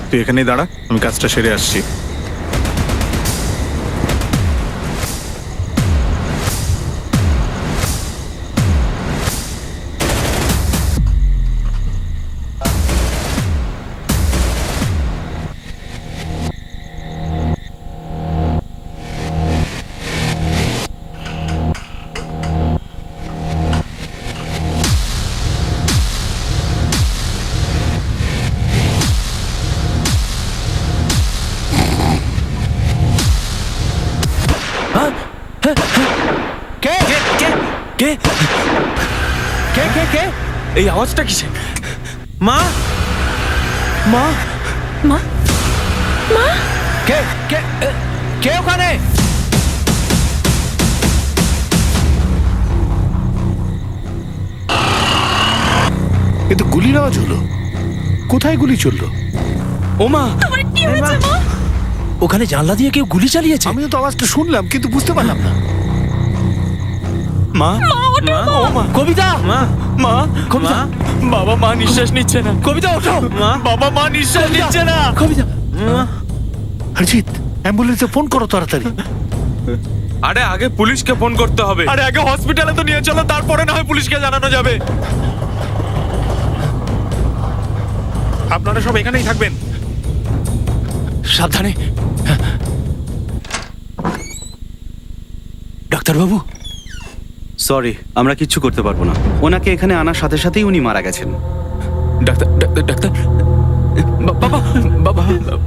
তুই এখানেই দাঁড়া, আমি কাজটা সেরে আসছি। কে কে কে কে কে কে কে এই আওয়াজটা কিসে? মা মা মা মা কে কে কে ওখানে? এ তো গুলির আওয়াজ হলো। কোথায় গুলি চললো? ও মা, আমার কি হয়েছে মা? ওখানে জানলা দিয়ে কেউ গুলি চালিয়েছে। আমিও তো আওয়াজটা শুনলাম কিন্তু বুঝতে পারলাম না। মা ওঠো, মা, ও মা, কবিতা, মা মা, কবিতা, বাবা মা নিঃশ্বাস নিচ্ছে না। কবিতা ওঠো, মা বাবা মা নিঃশ্বাস নিচ্ছে না। কবিতা, মা। হরজিৎ, অ্যাম্বুলেন্সে ফোন করো তাড়াতাড়ি। আরে আগে পুলিশকে ফোন করতে হবে। আরে আগে হসপিটালে তো নিয়ে চলো, তারপরে না হয় পুলিশকে জানানো যাবে। আপনারা সব এখানেই থাকবেন। সাবধানে। ডাক্তারবাবু, সরি, আমরা কিচ্ছু করতে পারবো না। ওনাকে এখানে আনার সাথে সাথেই উনি মারা গেছেন। ডাক্তার ডাক্তার ডাক্তার, বাবা বাবা বাবা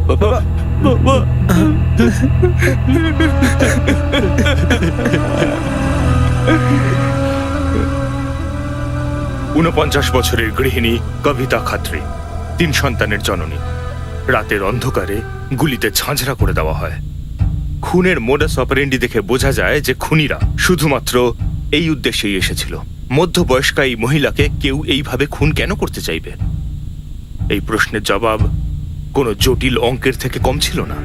বাবা। ৪৯ বছরের গৃহিণী কবিতা খাত্রি, ৩ সন্তানের জননী। রাতের অন্ধকারে গুলিতে ঝাঁঝরা করে দেওয়া হয়। খুনের মোডাস অপারেন্ডি দেখে বোঝা যায় যে খুনিরা শুধুমাত্র এই উদ্দেশ্যেই এসেছিল। মধ্যবয়স্কা এই মহিলাকে কেউ এইভাবে খুন কেন করতে চাইবে? এই প্রশ্নের জবাব কোনো জটিল অঙ্কের থেকে কম ছিল না।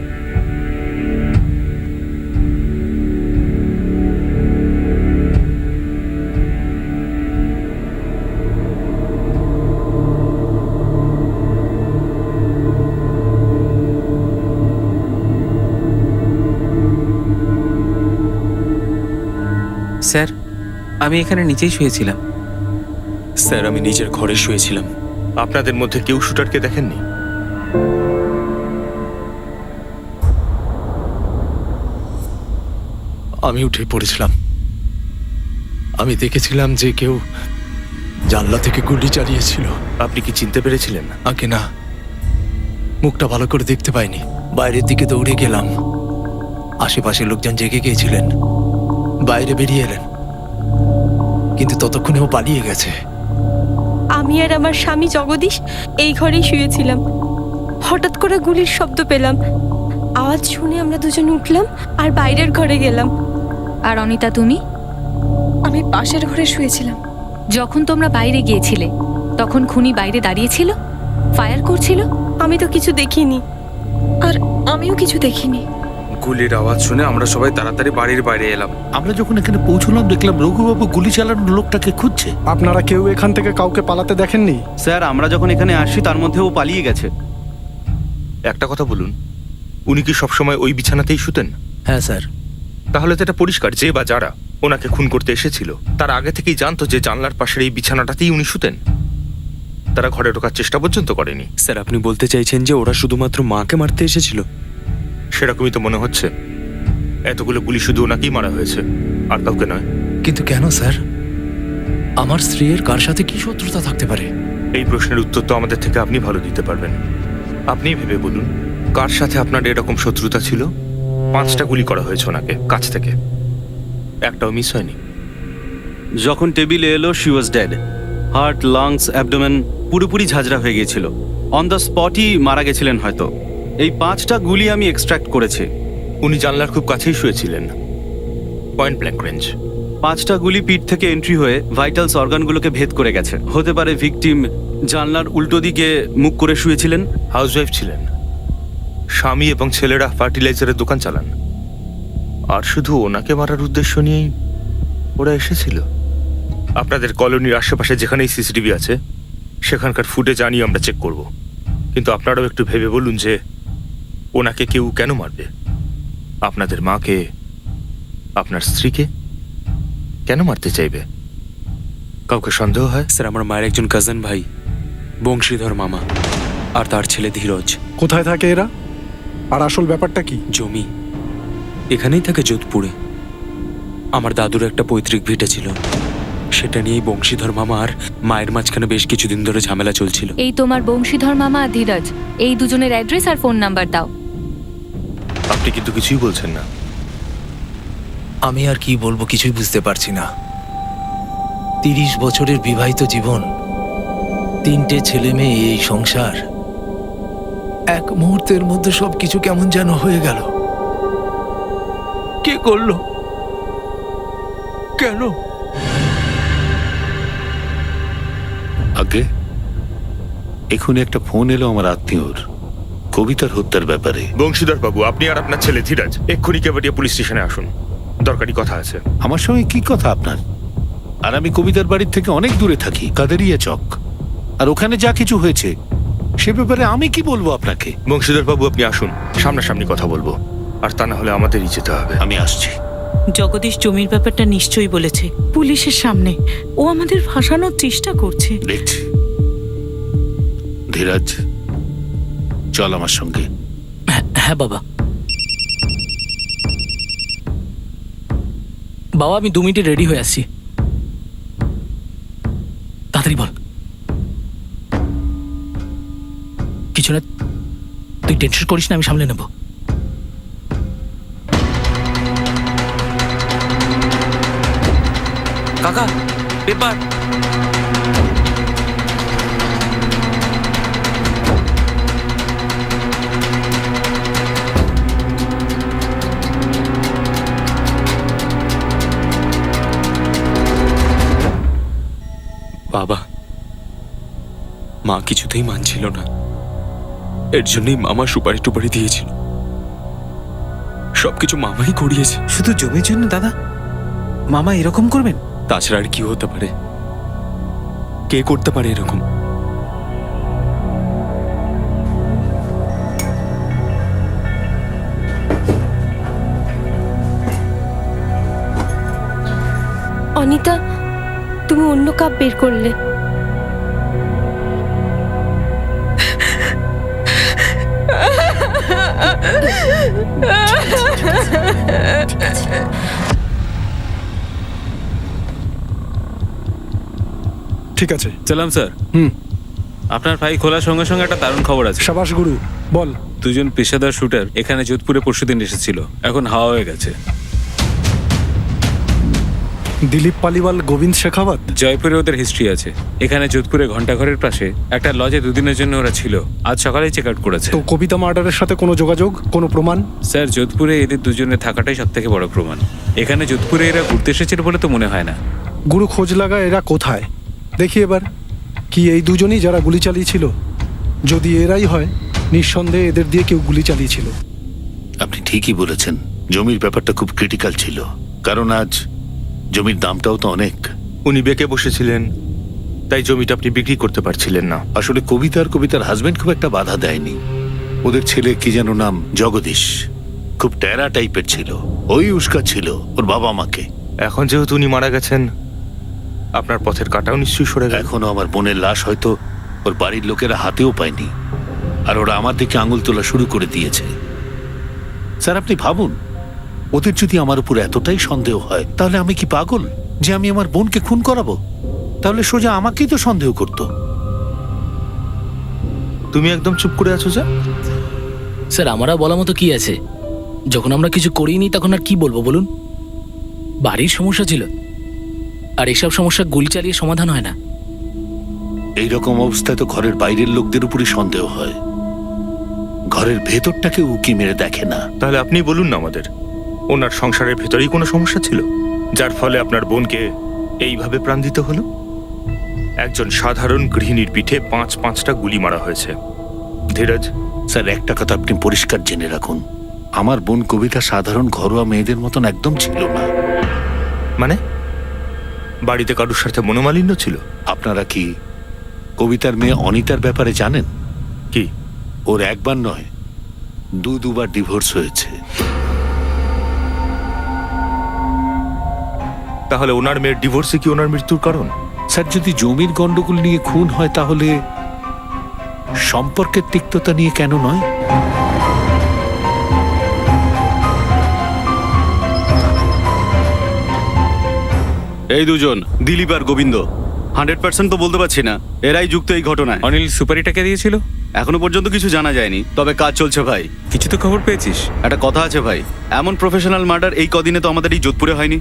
স্যার, আমি এখানে নিচেই শুয়েছিলাম। স্যার, আমি নিজের ঘরে শুয়েছিলাম। আপনাদের মধ্যে কেউ শুটারকে দেখেননি? আমি উঠে পড়েছিলাম। আমি দেখেছিলাম যে কেউ জানলা থেকে গুলি চালিয়েছিল। আপনি কি চিনতে পেরেছিলেন? আগে না, মুখটা ভালো করে দেখতে পাইনি। বাইরের দিকে দৌড়ে গেলাম। আশেপাশে লোকজন জেগে গিয়েছিলেন, বাইরে বেরিয়ে এলেন, কিন্তু ততক্ষণে ও পালিয়ে গেছে। আমি আর আমার স্বামী জগদীশ এই ঘরেই শুয়েছিলাম। হঠাৎ করে গুলির শব্দ পেলাম। আওয়াজ শুনে আমরা দুজন উঠলাম আর বাইরের ঘরে গেলাম। আর অনিতা, তুমি? আমি পাশের ঘরে শুয়েছিলাম। যখন তোমরা বাইরে গিয়েছিলে তখন খুনি বাইরে দাঁড়িয়েছিল, ফায়ার করছিল। আমি তো কিছু দেখিনি, আর আমিও কিছু দেখিনি। গুলির আওয়াজ শুনে আমরা সবাই তাড়াতাড়ি বাড়ির বাইরে এলাম। আমরা যখন এখানে পৌঁছলাম দেখলাম রঘুবাবু গুলি চালানোর লোকটাকে খুঁজছে। আপনারা কেউ এখান থেকে কাউকে পালাতে দেখেননি? স্যার, আমরা যখন এখানে আসছি তার মধ্যে ও পালিয়ে গেছে। একটা কথা বলুন, উনি কি সবসময় ওই বিছানাতেই শুতেন? হ্যাঁ স্যার। তাহলে তো এটা পরিষ্কার যে বা যারা ওনাকে খুন করতে এসেছিল তারা আগে থেকেই জানতো যে জানলার পাশের এই বিছানাটাতেই উনি শুতেন। তারা ঘরে ঢোকার চেষ্টা পর্যন্ত করেনি। স্যার, আপনি বলতে চাইছেন যে ওরা শুধুমাত্র মাকে মারতে এসেছিল? সেরকমই তো মনে হচ্ছে। এতগুলো গুলি শুধু ওনাকেই মারা হয়েছে, আর কাউকে নয়। কিন্তু কেন স্যার? আমার স্ত্রীর কার সাথে কি শত্রুতা থাকতে পারে? এই প্রশ্নের উত্তর তো আমাদের থেকে আপনি ভালো দিতে পারবেন। আপনি ভেবে বলুন, কার সাথে আপনার এরকম শত্রুতা ছিল? 5টা গুলি করা হয়েছে ওনাকে কাছ থেকে, একটাও মিস হয়নি। যখন টেবিলে এলো she was dead. Heart, lungs, abdomen পুরোপুরি ঝাঁঝরা হয়ে গিয়েছিল। অন দ্য স্পটই মারা গেছিলেন হয়তো। এই 5টা গুলি আমি এক্সট্রাক্ট করেছি। উনি জানলার খুব কাছেই শুয়েছিলেন, পয়েন্ট ব্ল্যাঙ্ক রেঞ্জ। 5টা গুলি পিঠ থেকে এন্ট্রি হয়ে ভাইটালস অর্গানগুলোকে ভেদ করে গেছে। হতে পারে ভিকটিম জানলার উল্টো দিকে মুখ করে শুয়েছিলেন। হাউসওয়াইফ ছিলেন, স্বামী এবং ছেলেরা ফার্টিলাইজারের দোকান চালান, আর শুধু ওনাকে মারার উদ্দেশ্য নিয়েই ওরা এসেছিল। আপনাদের কলোনির আশেপাশে যেখানেই সিসিটিভি আছে সেখানকার ফুটেজ আনিয়ে আমরা চেক করব, কিন্তু আপনারাও একটু ভেবে বলুন যে ওনাকে কেউ কেন মারবে? আপনাদের মাকে, আপনার স্ত্রীকে কেন মারতে চাইবে? কাউকে সন্দেহ হয়? স্যার, আমার মায়ের একজন কাজিন ভাই বংশীধর মামা আর তার ছেলে ধীরজ। কোথায় থাকে এরা, আর আসল ব্যাপারটা কি? জমি এখানেই থাকে, যোধপুরে। আমার দাদুর একটা পৈতৃক ভিটে ছিল, সেটা নিয়েই বংশীধর মামা আর মায়ের মাঝখানে বেশ কিছুদিন ধরে ঝামেলা চলছিল। এই তোমার বংশীধর মামা আর ধীরজ, এই দুজনের অ্যাড্রেস আর ফোন নাম্বার দাও। আপনি কিন্তু কিছুই বলছেন না। আমি আর কি বলবো, কিছুই বুঝতে পারছি না। 30 বছরের বিবাহিত জীবন, 3টে ছেলে মেয়ে, এই সংসার, এক মুহূর্তের মধ্যে সবকিছু কেমন যেন হয়ে গেল। কে করলো? কেন? আগে এখনই একটা ফোন এলো আমার আত্মীয়র, কবিতার হত্যার ব্যাপারে। বংশীধর বাবু, আপনি আর আপনার ছেলে ধীরাজ এক্ষুনি কেবাটিয়া পুলিশ স্টেশনে আসুন, দরকারি কথা আছে। আমার সঙ্গে কি কথা আপনার? আর আমি কবিতার বাড়ির থেকে অনেক দূরে থাকি, কাদেরিয়া চক। আর ওখানে যা কিছু হয়েছে সে ব্যাপারে আমি কি বলবো আপনাকে? বংশীধর বাবু, আপনি আসুন, সামনাসামনি কথা বলবো, আর তা না হলে আমাদেরই যেতে হবে। আমি আসছি। জগদীশ জমির ব্যাপারটা নিশ্চয়ই বলেছে পুলিশের সামনে। ও আমাদের ফাঁসানোর চেষ্টা করছে। দেখছি। ধীরাজ, চল আমার সঙ্গে। হ্যাঁ বাবা। বাবা, আমি 2 মিনিটে রেডি হয়ে আসছি। তাড়াতাড়ি বল। কিছু না, তুই টেনশন করিস না, আমি সামলে নেব। কাকা, পেপার। বাবা, মা কিছুতেই মানছিল না, এর জন্যই মামা সুপারি টুপারি দিয়েছিল। সবকিছু মামাই করিয়েছে। শুধু জমির জন্য দাদা মামা এরকম করবেন? তাছাড়া আর কি হতে পারে? কে করতে পারে এরকম? অনিতা, তুমি অন্য কাপ বের করলে। ঠিক আছে, সালাম স্যার। আপনার ফাইল খোলার সঙ্গে সঙ্গে একটা দারুণ খবর আছে। সাবাস গুরু, বল। 2জন পেশাদার শুটার এখানে যোধপুরে পরশুদিন এসেছিল, এখন হাওয়া হয়ে গেছে। দিলীপ পালিওয়াল, গোবিন্দ শেখাওয়াত। জয়পুরে ওদের হিস্ট্রি আছে। এখানে যোধপুরে ঘন্টাঘরের পাশে একটা লজে 2 দিনের জন্য ওরা ছিল। আজ সকালেই চেক আউট করেছে। তো কবিতা মার্ডারের সাথে কোনো যোগাযোগ, কোনো প্রমাণ? স্যার, যোধপুরে এদের 2জনের থাকাটাই সব থেকে বড় প্রমাণ। এখানে যোধপুরে এরা ঘুরতে এসেছিল বলে তো মনে হয় না। গুরু, খোঁজ লাগা এরা কোথায় দেখি এবার। কি এই দুজনই যারা গুলি চালিয়েছিল? যদি এরাই হয়, নিঃসন্দেহে এদের দিয়ে কেউ গুলি চালিয়েছিল। আপনি ঠিকই বলেছেন, জমির ব্যাপারটা খুব ক্রিটিক্যাল ছিল, কারণ আজ জমির দামটাও তো অনেক। উনি বেঁকে বসেছিলেন, তাই জমিটা আপনি বিক্রি করতে পারছিলেন না। আসলে কবিতার হাজবেন্ড খুব একটা বাধা দেয়নি। ওদের ছেলে কি যেন নাম, জগদীশ, খুব টেরা টাইপের ছিল। ওই উস্কা ছিল ওর বাবা মাকে। এখন যেহেতু উনি মারা গেছেন, আপনার পথের কাটাও নিশ্চয়ই সরে গেল। এখনো আমার বোনের লাশ হয়তো ওর বাড়ির লোকেরা হাতেও পায়নি, আর ওরা আমার দিকে আঙুল তোলা শুরু করে দিয়েছে। স্যার, আপনি ভাবুন, ওদের যদি আমার উপর এতটাই সন্দেহ হয়, তাহলে আমি কি পাগল যে আমি আমার বোনকে খুন করাবো? তাহলে সোজা আমাকেই তো সন্দেহ করতো। তুমি একদম চুপ করে আছো যে? স্যার, আমরা বলার মতো কি আছে? যখন আমরা কিছু করিনি তখন আর কি বলবো বলুন? বাড়ির সমস্যা ছিল, আর এসব সমস্যা গুলি চালিয়ে সমাধান হয় না। এইরকম অবস্থায় তো ঘরের বাইরের লোকদের উপরই সন্দেহ হয়, ঘরের ভেতরটাকে উকি মেরে দেখে না। তাহলে আপনি বলুন না আমাদের, ওনার সংসারের ভেতরেই কোনো সমস্যা ছিল, যার ফলে আপনার বোনকে এইভাবে প্রাণ দিতে হলো? একজন সাধারণ গৃহিণীর পিঠে 5টা গুলি মারা হয়েছে। ধীরাজ স্যার, একটা কথা আপনি পরিষ্কার জেনে রাখুন, আমার বোন কবিতা সাধারণ ঘরোয়া মেয়েদের মতন একদম ছিল না। মানে বাড়িতে কারুর সাথে মনোমালিন্য ছিল? আপনারা কি কবিতার মেয়ে অনিতার ব্যাপারে জানেন? কি ওর একবার নয় দুবার ডিভোর্স হয়েছে। তাহলে ওনার মেয়ের ডিভোর্সে কি ওনার মৃত্যুর কারণ? স্যার, যদি জমির গন্ডগোল নিয়ে খুন হয় তাহলে সম্পর্কের তিক্ততা নিয়ে কেন নয়? এই দুজন দিলীপ আর গোবিন্দ 100% তো বলতে পারছি না, এরাই যুক্ত এই ঘটনায়। অনিল সুপারিটাকে দিয়েছিল? এখনো পর্যন্ত কিছু জানা যায়নি, তবে কাজ চলছে ভাই। কিছু তো খবর পেয়েছিস? একটা কথা আছে ভাই, এমন প্রফেশনাল মার্ডার এই কদিনে তো আমাদের এই যোধপুরে হয়নি।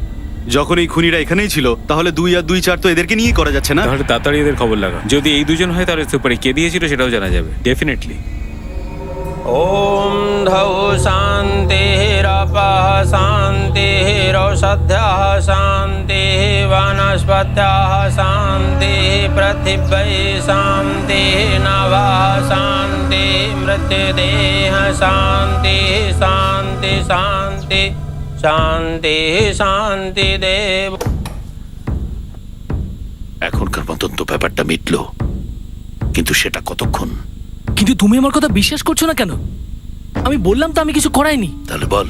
যখন এই খুনিরা এখানেই ছিল তাহলে 2 আর 2 4 তো এদেরকে নিয়েই করা যাচ্ছে না? তাহলে তাড়াতাড়ি এদের খবর লাগা। যদি এই দুজন হয় তাহলে সুপারি কে দিয়েছিল সেটাও জানা যাবে ডেফিনেটলি। ॐ धौ शान्तिरपः शान्तिरौषध्यः शान्तिः वनस्पतयः शान्तिः पृथिव्यै शान्तिः नभः शान्तिः मृत्युदेह शान्तिः शान्ति शान्ति शान्तिः शान्तिदेव। এখনকার মতন তো ব্যাপারটা মিটলো, কিন্তু সেটা কতক্ষণ? কিন্তু তুমি আমার কথা বিশ্বাস করছো না কেন? আমি বললাম তো আমি কিছু করাইনি। তাহলে বল,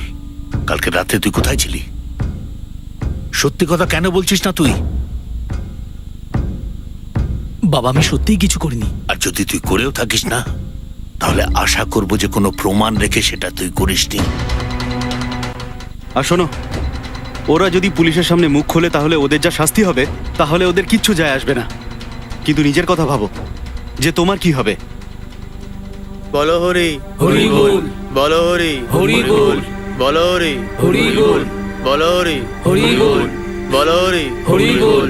কালকে রাতে তুই কোথায় ছিলি? সত্যি কথা কেন বলছিস না তুই? বাবা, আমি সত্যিই কিছু করিনি। আর যদি তুই করেও থাকিস না, তাহলে আশা করব যে কোনো প্রমাণ রেখে সেটা তুই করিসনি। আর শোনো, ওরা যদি পুলিশের সামনে মুখ খোলে তাহলে ওদের যা শাস্তি হবে তাহলে ওদের কিচ্ছু যায় আসবে না। কিন্তু নিজের কথা ভাবো যে তোমার কি হবে। বলো হরি হরি বল, বলো হরি হরি বল, বলো হরি হরি বল, বলো হরি হরি বল, বলো হরি হরি বল,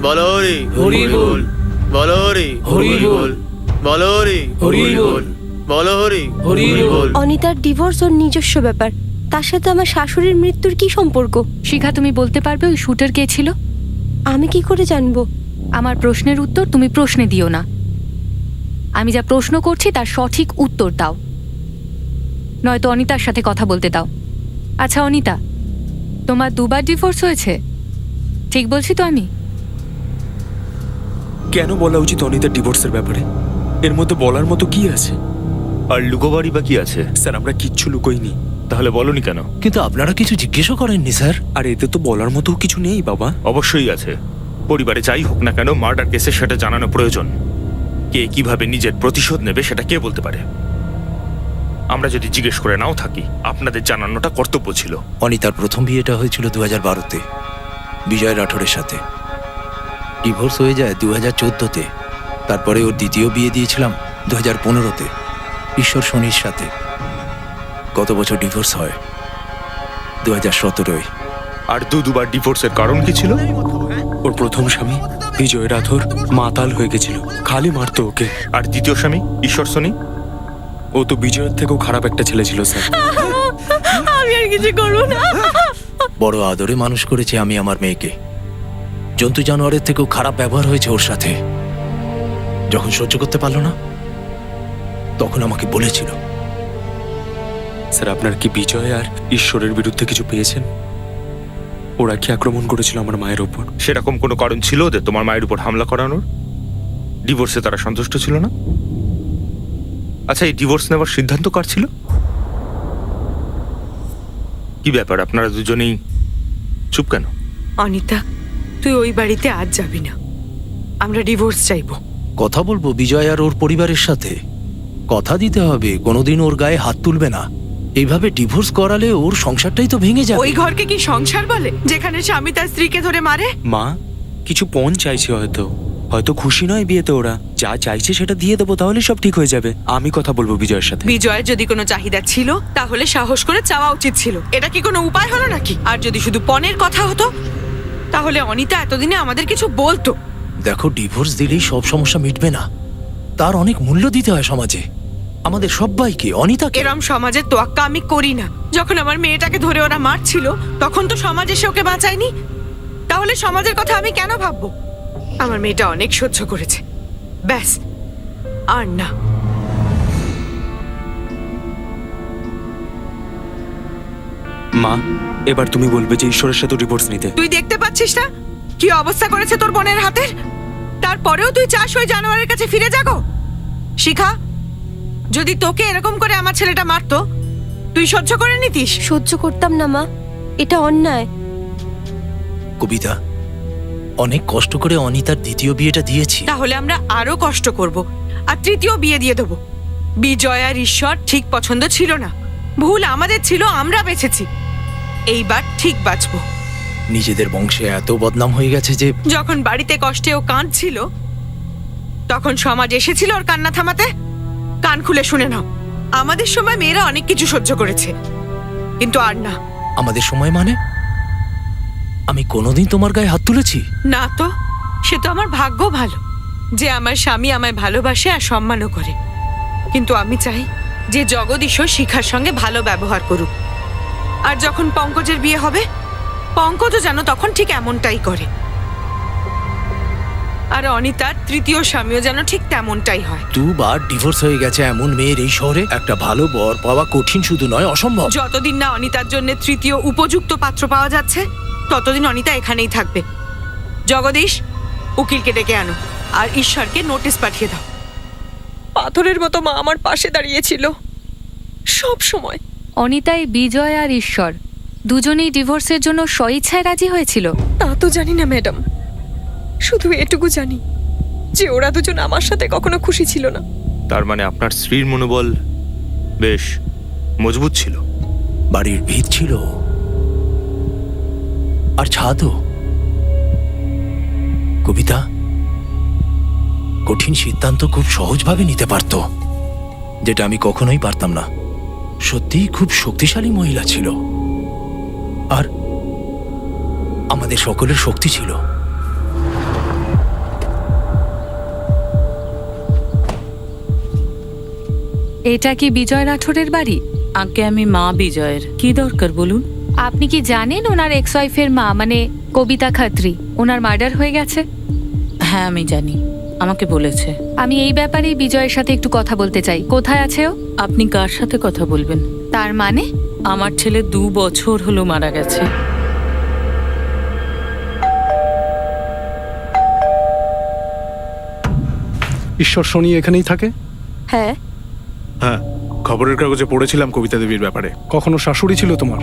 বলো হরি হরি বল, বলো হরি হরি বল, বলো হরি হরি বল, বলো হরি হরি বল। অনিতার ডিভোর্স ওর নিজস্ব ব্যাপার, তার সাথে আমার শাশুড়ির মৃত্যুর কি সম্পর্ক? শিখা, তুমি বলতে পারবে ওই শুটার কে ছিল? আমি কি করে জানবো? আমার প্রশ্নের উত্তর তুমি প্রশ্নে দিও না। আমি যা প্রশ্ন করছি তার সঠিক উত্তর দাও, নয়তো অনিতার সাথে কথা বলতে দাও। আচ্ছা অনিতা, তোমার 2বার ডিভোর্স হয়েছে, ঠিক বলছি তো আমি? কেন বলা উচিত অনিতার ডিভোর্সের ব্যাপারে? এর মধ্যে বলার মতো কি আছে? আর লুকোবাড়ি বা কি আছে? স্যার, আমরা কিচ্ছু লুকোইনি। তাহলে বলনি কেন? কিন্তু আপনারা কিছু জিজ্ঞেসও করেননি স্যার। আর এতে তো বলার মতো কিছু নেই বাবা। অবশ্যই আছে। পরিবারে যাই হোক না কেন, মার্ডার কেসে সেটা জানানো প্রয়োজন। কে কিভাবে নিজের প্রতিশোধ নেবে সেটা কে বলতে পারে? আমরা যদি জিজ্ঞেস করে নাও থাকি, আপনাদের জানানোটা কর্তব্য ছিল। অনিতার প্রথম বিয়েটা হয়েছিল 2012-তে বিজয় রাঠোরের সাথে। ডিভোর্স হয়ে যায় 2014-তে। তারপরে ওর দ্বিতীয় বিয়ে দিয়েছিলাম 2015-তে ঈশ্বর শনির সাথে। গত বছর ডিভোর্স হয় 2017-য়। আর দুবার ডিভোর্সের কারণ কি ছিল? ওর প্রথম স্বামী বিজয় রাথোর মাতাল হয়ে গেছিল, খালি মারতো ওকে। আর দ্বিতীয় স্বামী ঈশ্বর শনি? ও তো বিজয়ের থেকেও খারাপ একটা ছেলে ছিল স্যার। আমি আর কিছু করবো না। বড় আদরে মানুষ করেছে আমি আমার মেয়েকে। জন্তু জানোয়ারের থেকেও খারাপ ব্যবহার হয়েছে ওর সাথে। যখন সহ্য করতে পারলো না তখন আমাকে বলেছিল। স্যার, আপনার কি বিজয় আর ঈশ্বরের বিরুদ্ধে কিছু পেয়েছেন? ওরা কি আক্রমণ করেছিল আমার মায়ের ওপর? সেরকম কোনো কারণ ছিল ওদের তোমার মায়ের উপর হামলা করানোর? ডিভোর্সে তারা সন্তুষ্ট ছিল না? আচ্ছা, এই ডিভোর্স নেওয়ার সিদ্ধান্ত কার ছিল? কি ব্যাপার, আপনারা দুজনেই চুপ কেন? অনিতা, তুই ওই বাড়িতে আজ যাবি না, আমরা ডিভোর্স চাইবো। কথা বলবো বিজয় আর ওর পরিবারের সাথে। কথা দিতে হবে কোনোদিন ওর গায়ে হাত তুলবে না। এইভাবে ডিভোর্স করালে ওর সংসারটাই তো ভেঙে যাবে। ওই ঘরকে কি সংসার বলে, যেখানে স্বামী তার স্ত্রীকে ধরে মারে? মা, কিছু পণ চাইছে হয়তো। হয়তো খুশি নয় বিয়েতে, ওরা যা চাইছে সেটা দিয়ে দেবো, তাহলে সব ঠিক হয়ে যাবে। আমি কথা বলবো বিজয়ের সাথে। বিজয়ের যদি কোনো চাহিদা ছিল তাহলে সাহস করে চাওয়া উচিত ছিল। এটা কি কোনো উপায় হলো নাকি? আর যদি শুধু পণের কথা হতো তাহলে অনিতা এতদিনে আমাদের কিছু বলতো। দেখো, ডিভোর্স দিলেই সব সমস্যা মিটবে না। তার অনেক মূল্য দিতে হয় সমাজে, আমাদের সবাইকে। অনিতাকে এরম সমাজের তোয়াক্কা আমি করি না। যখন আমার মেয়েটাকে ধরে ওরা মারছিল তখন তো সমাজ এসে ওকে বাঁচায়নি, তাহলে সমাজের কথা আমি কেন ভাববো? আমার মেয়েটা অনেক সহ্য করেছে, ব্যাস, আর না। মা, এবার তুমি বলবে যে ঈশ্বরের সাথে ডিভোর্স নিতে। তুই দেখতে পাচ্ছিস না কি অবস্থা করেছে তোর বোনের হাতের? তারপরেও তুই চাস ওই জানোয়ারের কাছে ফিরে যাগো? শিখা, যদি তোকে এরকম করে আমার ছেলেটা মারতো তুই সহ্য করে নিতিস? সহ্য করতাম না মা, এটা অন্যায়। কবিতা, অনেক কষ্ট করে অনিতার দ্বিতীয় বিয়েটা দিয়েছি। তাহলে আমরা আরো কষ্ট করব আর তৃতীয় বিয়ে দিয়ে দেবো। বিজয় আর ঈশ্বর ঠিক পছন্দ ছিল না, ভুল আমাদের ছিল, আমরা বেঁচেছি। এইবার ঠিক বাঁচবো। নিজেদের বংশে এত বদনাম হয়ে গেছে যে যখন বাড়িতে কষ্টে ও কাঁদছিল তখন সমাজ এসেছিল ওর কান্না থামাতে? কান খুলে শুনে নাও, আমাদের সময় মেয়েরা অনেক কিছু সহ্য করেছে, কিন্তু আর না। আমাদের সময় মানে? আমি কোনোদিন তোমার গায়ে হাত তুলেছি? না তো, সে তো আমার ভাগ্য ভালো যে আমার স্বামী আমায় ভালোবাসে আর সম্মানও করে। কিন্তু আমি চাই যে জগদীশও শিখার সঙ্গে ভালো ব্যবহার করুক। আর যখন পঙ্কজের বিয়ে হবে, পঙ্কজও যেন তখন ঠিক এমনটাই করে। আর অনিতার তৃতীয় স্বামীও যেন ঠিক তেমনটাই হয়। 2 বার ডিভোর্স হয়ে গেছে এমন মেয়ের এই শহরে একটা ভালো বর পাওয়া কঠিন শুধু নয়, অসম্ভব। যতদিন না অনিতার জন্য তৃতীয় উপযুক্ত পাত্র পাওয়া যাচ্ছে ততদিন অনিতা এখানেই থাকবে। জগদীশ, উকিলকে ডেকে আনো আর ঈশ্বরকে নোটিশ পাঠিয়ে দাও। পাথরের মতো মা আমার পাশে দাঁড়িয়েছিল সব সময়। অনিতাই, বিজয় আর ঈশ্বর দুজনেই ডিভোর্সের জন্য স্বইচ্ছায় রাজি হয়েছিল? তা তো জানি না ম্যাডাম, শুধু এটুকু জানি যে ওরা দুজন আমার সাথে কখনো খুশি ছিল না। তার মানে আপনার স্ত্রীর মনোবল বেশ মজবুত ছিল। বাড়ির ভিত ছিল আর ছাদও। কবিতা কঠিন সিদ্ধান্ত খুব সহজভাবে নিতে পারত, যেটা আমি কখনোই পারতাম না। সত্যিই খুব শক্তিশালী মহিলা ছিল, আর আমাদের সকলের শক্তি ছিল। এটা কি বিজয় রাঠোরের বাড়ি? আগে আমি মা বিজয়ের, কি দরকার বলুন? আপনি কি জানেন ওনার এক্স ওয়াইফের মা মানে কবিতা খাত্রি, ওনার মার্ডার হয়ে গেছে? হ্যাঁ আমি জানি, আমাকে বলেছে। আমি এই ব্যাপারে বিজয়ের সাথে একটু কথা বলতে চাই। কোথায় আছে ও? আপনি কার সাথে কথা বলবেন? তার মানে? আমার ছেলে 2 বছর হলো মারা গেছে। ঈশ্বর শনি এখানেই থাকে? হ্যাঁ। হ্যাঁ, খবরের কাগজে পড়েছিলাম কবিতা দেবীর ব্যাপারে। কখনো শাশুড়ি ছিল তোমার?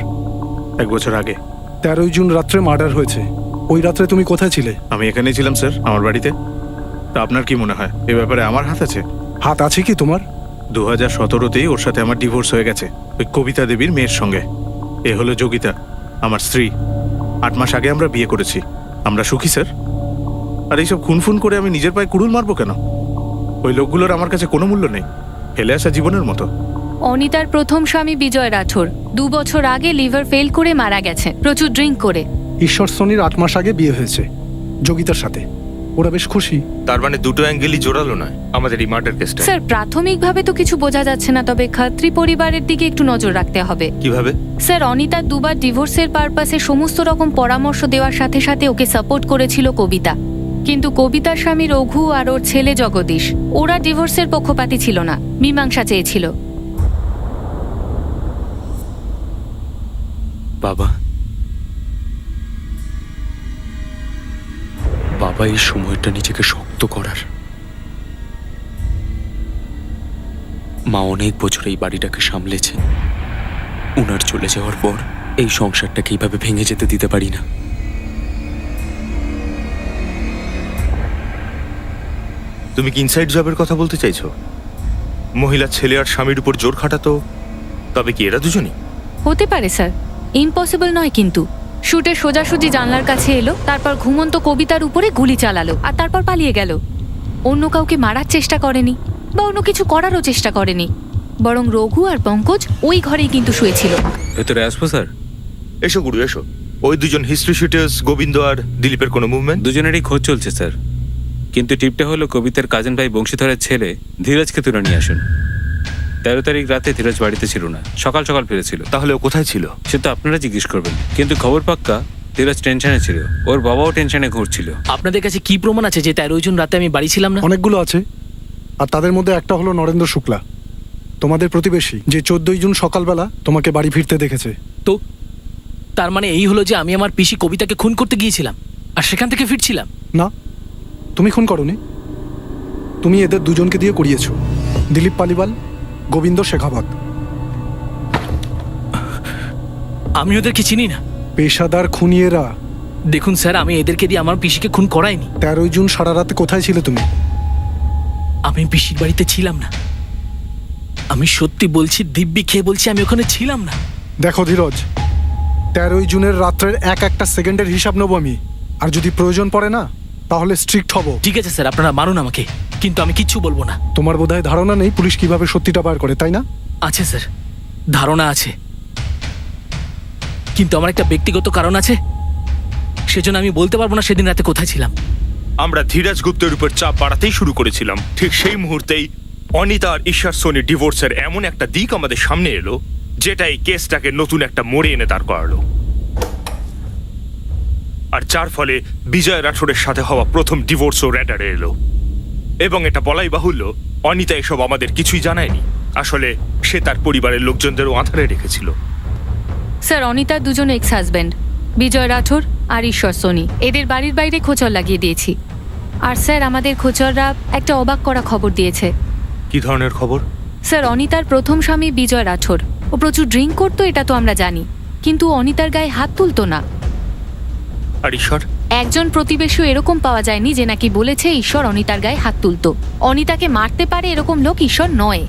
1 বছর আগে। 13 জুন রাত্রে মার্ডার হয়েছে। ওই রাত্রে তুমি কোথায় ছিলে? আমি এখানেই ছিলাম স্যার, আমার বাড়িতে। তা আপনার কি মনে হয় এ ব্যাপারে আমার হাত আছে? হাত আছে কি তোমার? 2017তেই ওর সাথে আমার ডিভোর্স হয়ে গেছে, ওই কবিতা দেবীর মেয়ের সঙ্গে। এ হলো যোগিতা, আমার স্ত্রী। 8 মাস আগে আমরা বিয়ে করেছি। আমরা সুখী স্যার। আর এইসব খুন করে আমি নিজের পায়ে কুড়ুল মারবো কেন? ওই লোকগুলোর আমার কাছে কোনো মূল্য নেই, ফেলে আসা জীবনের মতো। অনিতার প্রথম স্বামী বিজয় রাঠোর 2 বছর আগে লিভার ফেল করে মারা গেছে, প্রচুর ড্রিঙ্ক করে। ঈশ্বর শনির 8 মাস আগে বিয়ে হয়েছে যোগিতার সাথে। ওরা বেশ খুশি। তার মানে দুটো অ্যাঙ্গেলই জোরালো নয় আমাদের এই মার্ডার কেসটা। স্যার, প্রাথমিকভাবে তো কিছু বোঝা যাচ্ছে না, তবে খাত্রি পরিবারের দিকে একটু নজর রাখতে হবে। কিভাবে? স্যার, অনিতা 2 বার ডিভোর্সের পারপাসে সমস্ত রকম পরামর্শ দেওয়ার সাথে সাথে ওকে সাপোর্ট করেছিল কবিতা। কিন্তু কবিতার স্বামী রঘু আর ওর ছেলে জগদীশ, ওরা ডিভোর্সের পক্ষপাতী ছিল না, মীমাংসা চেয়েছিল। বাবা, বাবা এই সময়টা নিজেকে শক্ত করার। মা অনেক বছর এই বাড়িটাকে সামলেছে। ওনার চলে যাওয়ার পর এই সংসারটাকে এইভাবে ভেঙে যেতে দিতে পারি না। তুমি কি ইনসাইড জবের কথা বলতে চাইছো? মহিলা ছেলে আর স্বামীর উপর জোর খাটাতো, তবে কি এরা দুজনই? হতে পারে স্যার, ইম্পসিবল নয়। কিন্তু শুটে সোজাসুজি জানলার কাছে এলো, তারপর ঘুমন্ত কবিতার উপরে গুলি চালালো আর তারপর পালিয়ে গেল। অন্য কাউকে মারার চেষ্টা করেনি বা অন্য কিছু করারও চেষ্টা করেনি, বরং রঘু আর পঙ্কজ ওই ঘরেই কিন্তু শুয়েছিল। ভেতরে আসবো স্যার? এসো গুরু এসো। ওই দুজন হিস্ট্রি শিটার্স গোবিন্দ আর দিলীপের কোনো মুভমেন্ট? দুজনেরই খোঁজ চলছে স্যার, কিন্তু টিপটা হলো কবিতার কাজিন ভাই বংশীধরের ছেলে ধীরজকে তুলে নিয়ে আসুন। 13 তারিখ রাতে ধীরজ বাড়িতে ছিল না, সকাল সকাল ফিরেছিল। তাহলে ও কোথায় ছিল? সে তো আপনারা জিজ্ঞেস করবেন, কিন্তু খবর পাক্কা ধীরজ টেনশনে ছিল, ওর বাবাও টেনশনে ঘুরছিল। আপনাদের কাছে কি প্রমাণ আছে যে 13 জুন রাতে আমি বাড়ি ছিলাম না? অনেকগুলো আছে, আর তাদের মধ্যে একটা হলো নরেন্দ্র শুক্লা, তোমাদের প্রতিবেশী, যে 14 জুন সকালবেলা তোমাকে বাড়ি ফিরতে দেখেছে। তো তার মানে এই হলো যে আমি আমার পিসি কবিতাকে খুন করতে গিয়েছিলাম আর সেখান থেকে ফিরছিলাম? না, তুমি খুন করনি। তুমি এদের দুজনকে দিয়ে করিয়েছো। দিলীপ পালিওয়াল গোবিন্দ শেখাবত। আমি ওদেরকে চিনি না। পেশাদার খুনি এরা। দেখুন স্যার, আমি এদেরকে দিয়ে আমার পিসিকে খুন করাইনি। 13 জুন সারা রাতে কোথায় ছিলে তুমি? আমি পিসির বাড়িতে ছিলাম না। আমি সত্যি বলছি, দিব্যি খেয়ে বলছি, আমি ওখানে ছিলাম না। দেখো ধীরজ, 13 জুনের রাত্রের এক একটা সেকেন্ডের হিসাব নেবো আমি, আর যদি প্রয়োজন পড়ে না তাহলে স্ট্রিক্ট হব। ঠিক আছে স্যার, আপনারা মারুন আমাকে, কিন্তু আমি কিচ্ছু বলবো না। তোমার বোধহয় ধারণা নেই পুলিশ কিভাবে সত্যিটা বার করে, তাই না? আছে স্যার, ধারণা আছে, কিন্তু আমার একটা ব্যক্তিগত কারণ আছে, সেজন্য আমি বলতে পারবো না সেদিন রাতে কোথায় ছিলাম। আমরা ধীরাজ গুপ্তের উপর চাপ বাড়াতেই শুরু করেছিলাম। ঠিক সেই মুহূর্তেই অনিতা আর ঈশ্বর সোনি ডিভোর্সের এমন একটা দিক আমাদের সামনে এলো, যেটা এই কেসটাকে নতুন একটা মোড়ে এনে দাঁড় করালো। আর যার ফলে বিজয় রাঠোরের সাথে হওয়া প্রথম ডিভোর্সও র্যাডারে এলো। এবং এটা বলাই বাহুল্য, অনিতা এসব আমাদের কিছুই জানায়নি। আসলে সে তার পরিবারের লোকজনদেরও আঁধারে রেখেছিল। স্যার, অনিতার দুজন এক্স হাজব্যান্ড বিজয় রাঠোর আর ঈশ্বর সোনি, এদের বাড়ির বাইরে খোঁচর লাগিয়ে দিয়েছি। আর স্যার, আমাদের খোঁচররা একটা অবাক করা খবর দিয়েছে। কি ধরনের খবর? স্যার, অনিতার প্রথম স্বামী বিজয় রাঠোর, ও প্রচুর ড্রিঙ্ক করতো, এটা তো আমরা জানি, কিন্তু অনিতার গায়ে হাত তুলতো না। আর ঈশ্বর? একজন প্রতিবেশী এরকম পাওয়া যায়নি যে নাকি বলেছে ঈশ্বর অনিতার গায়ে হাত তুলতো। অনিতাকে মারতে পারে এরকম লোক ঈশ্বর নয়।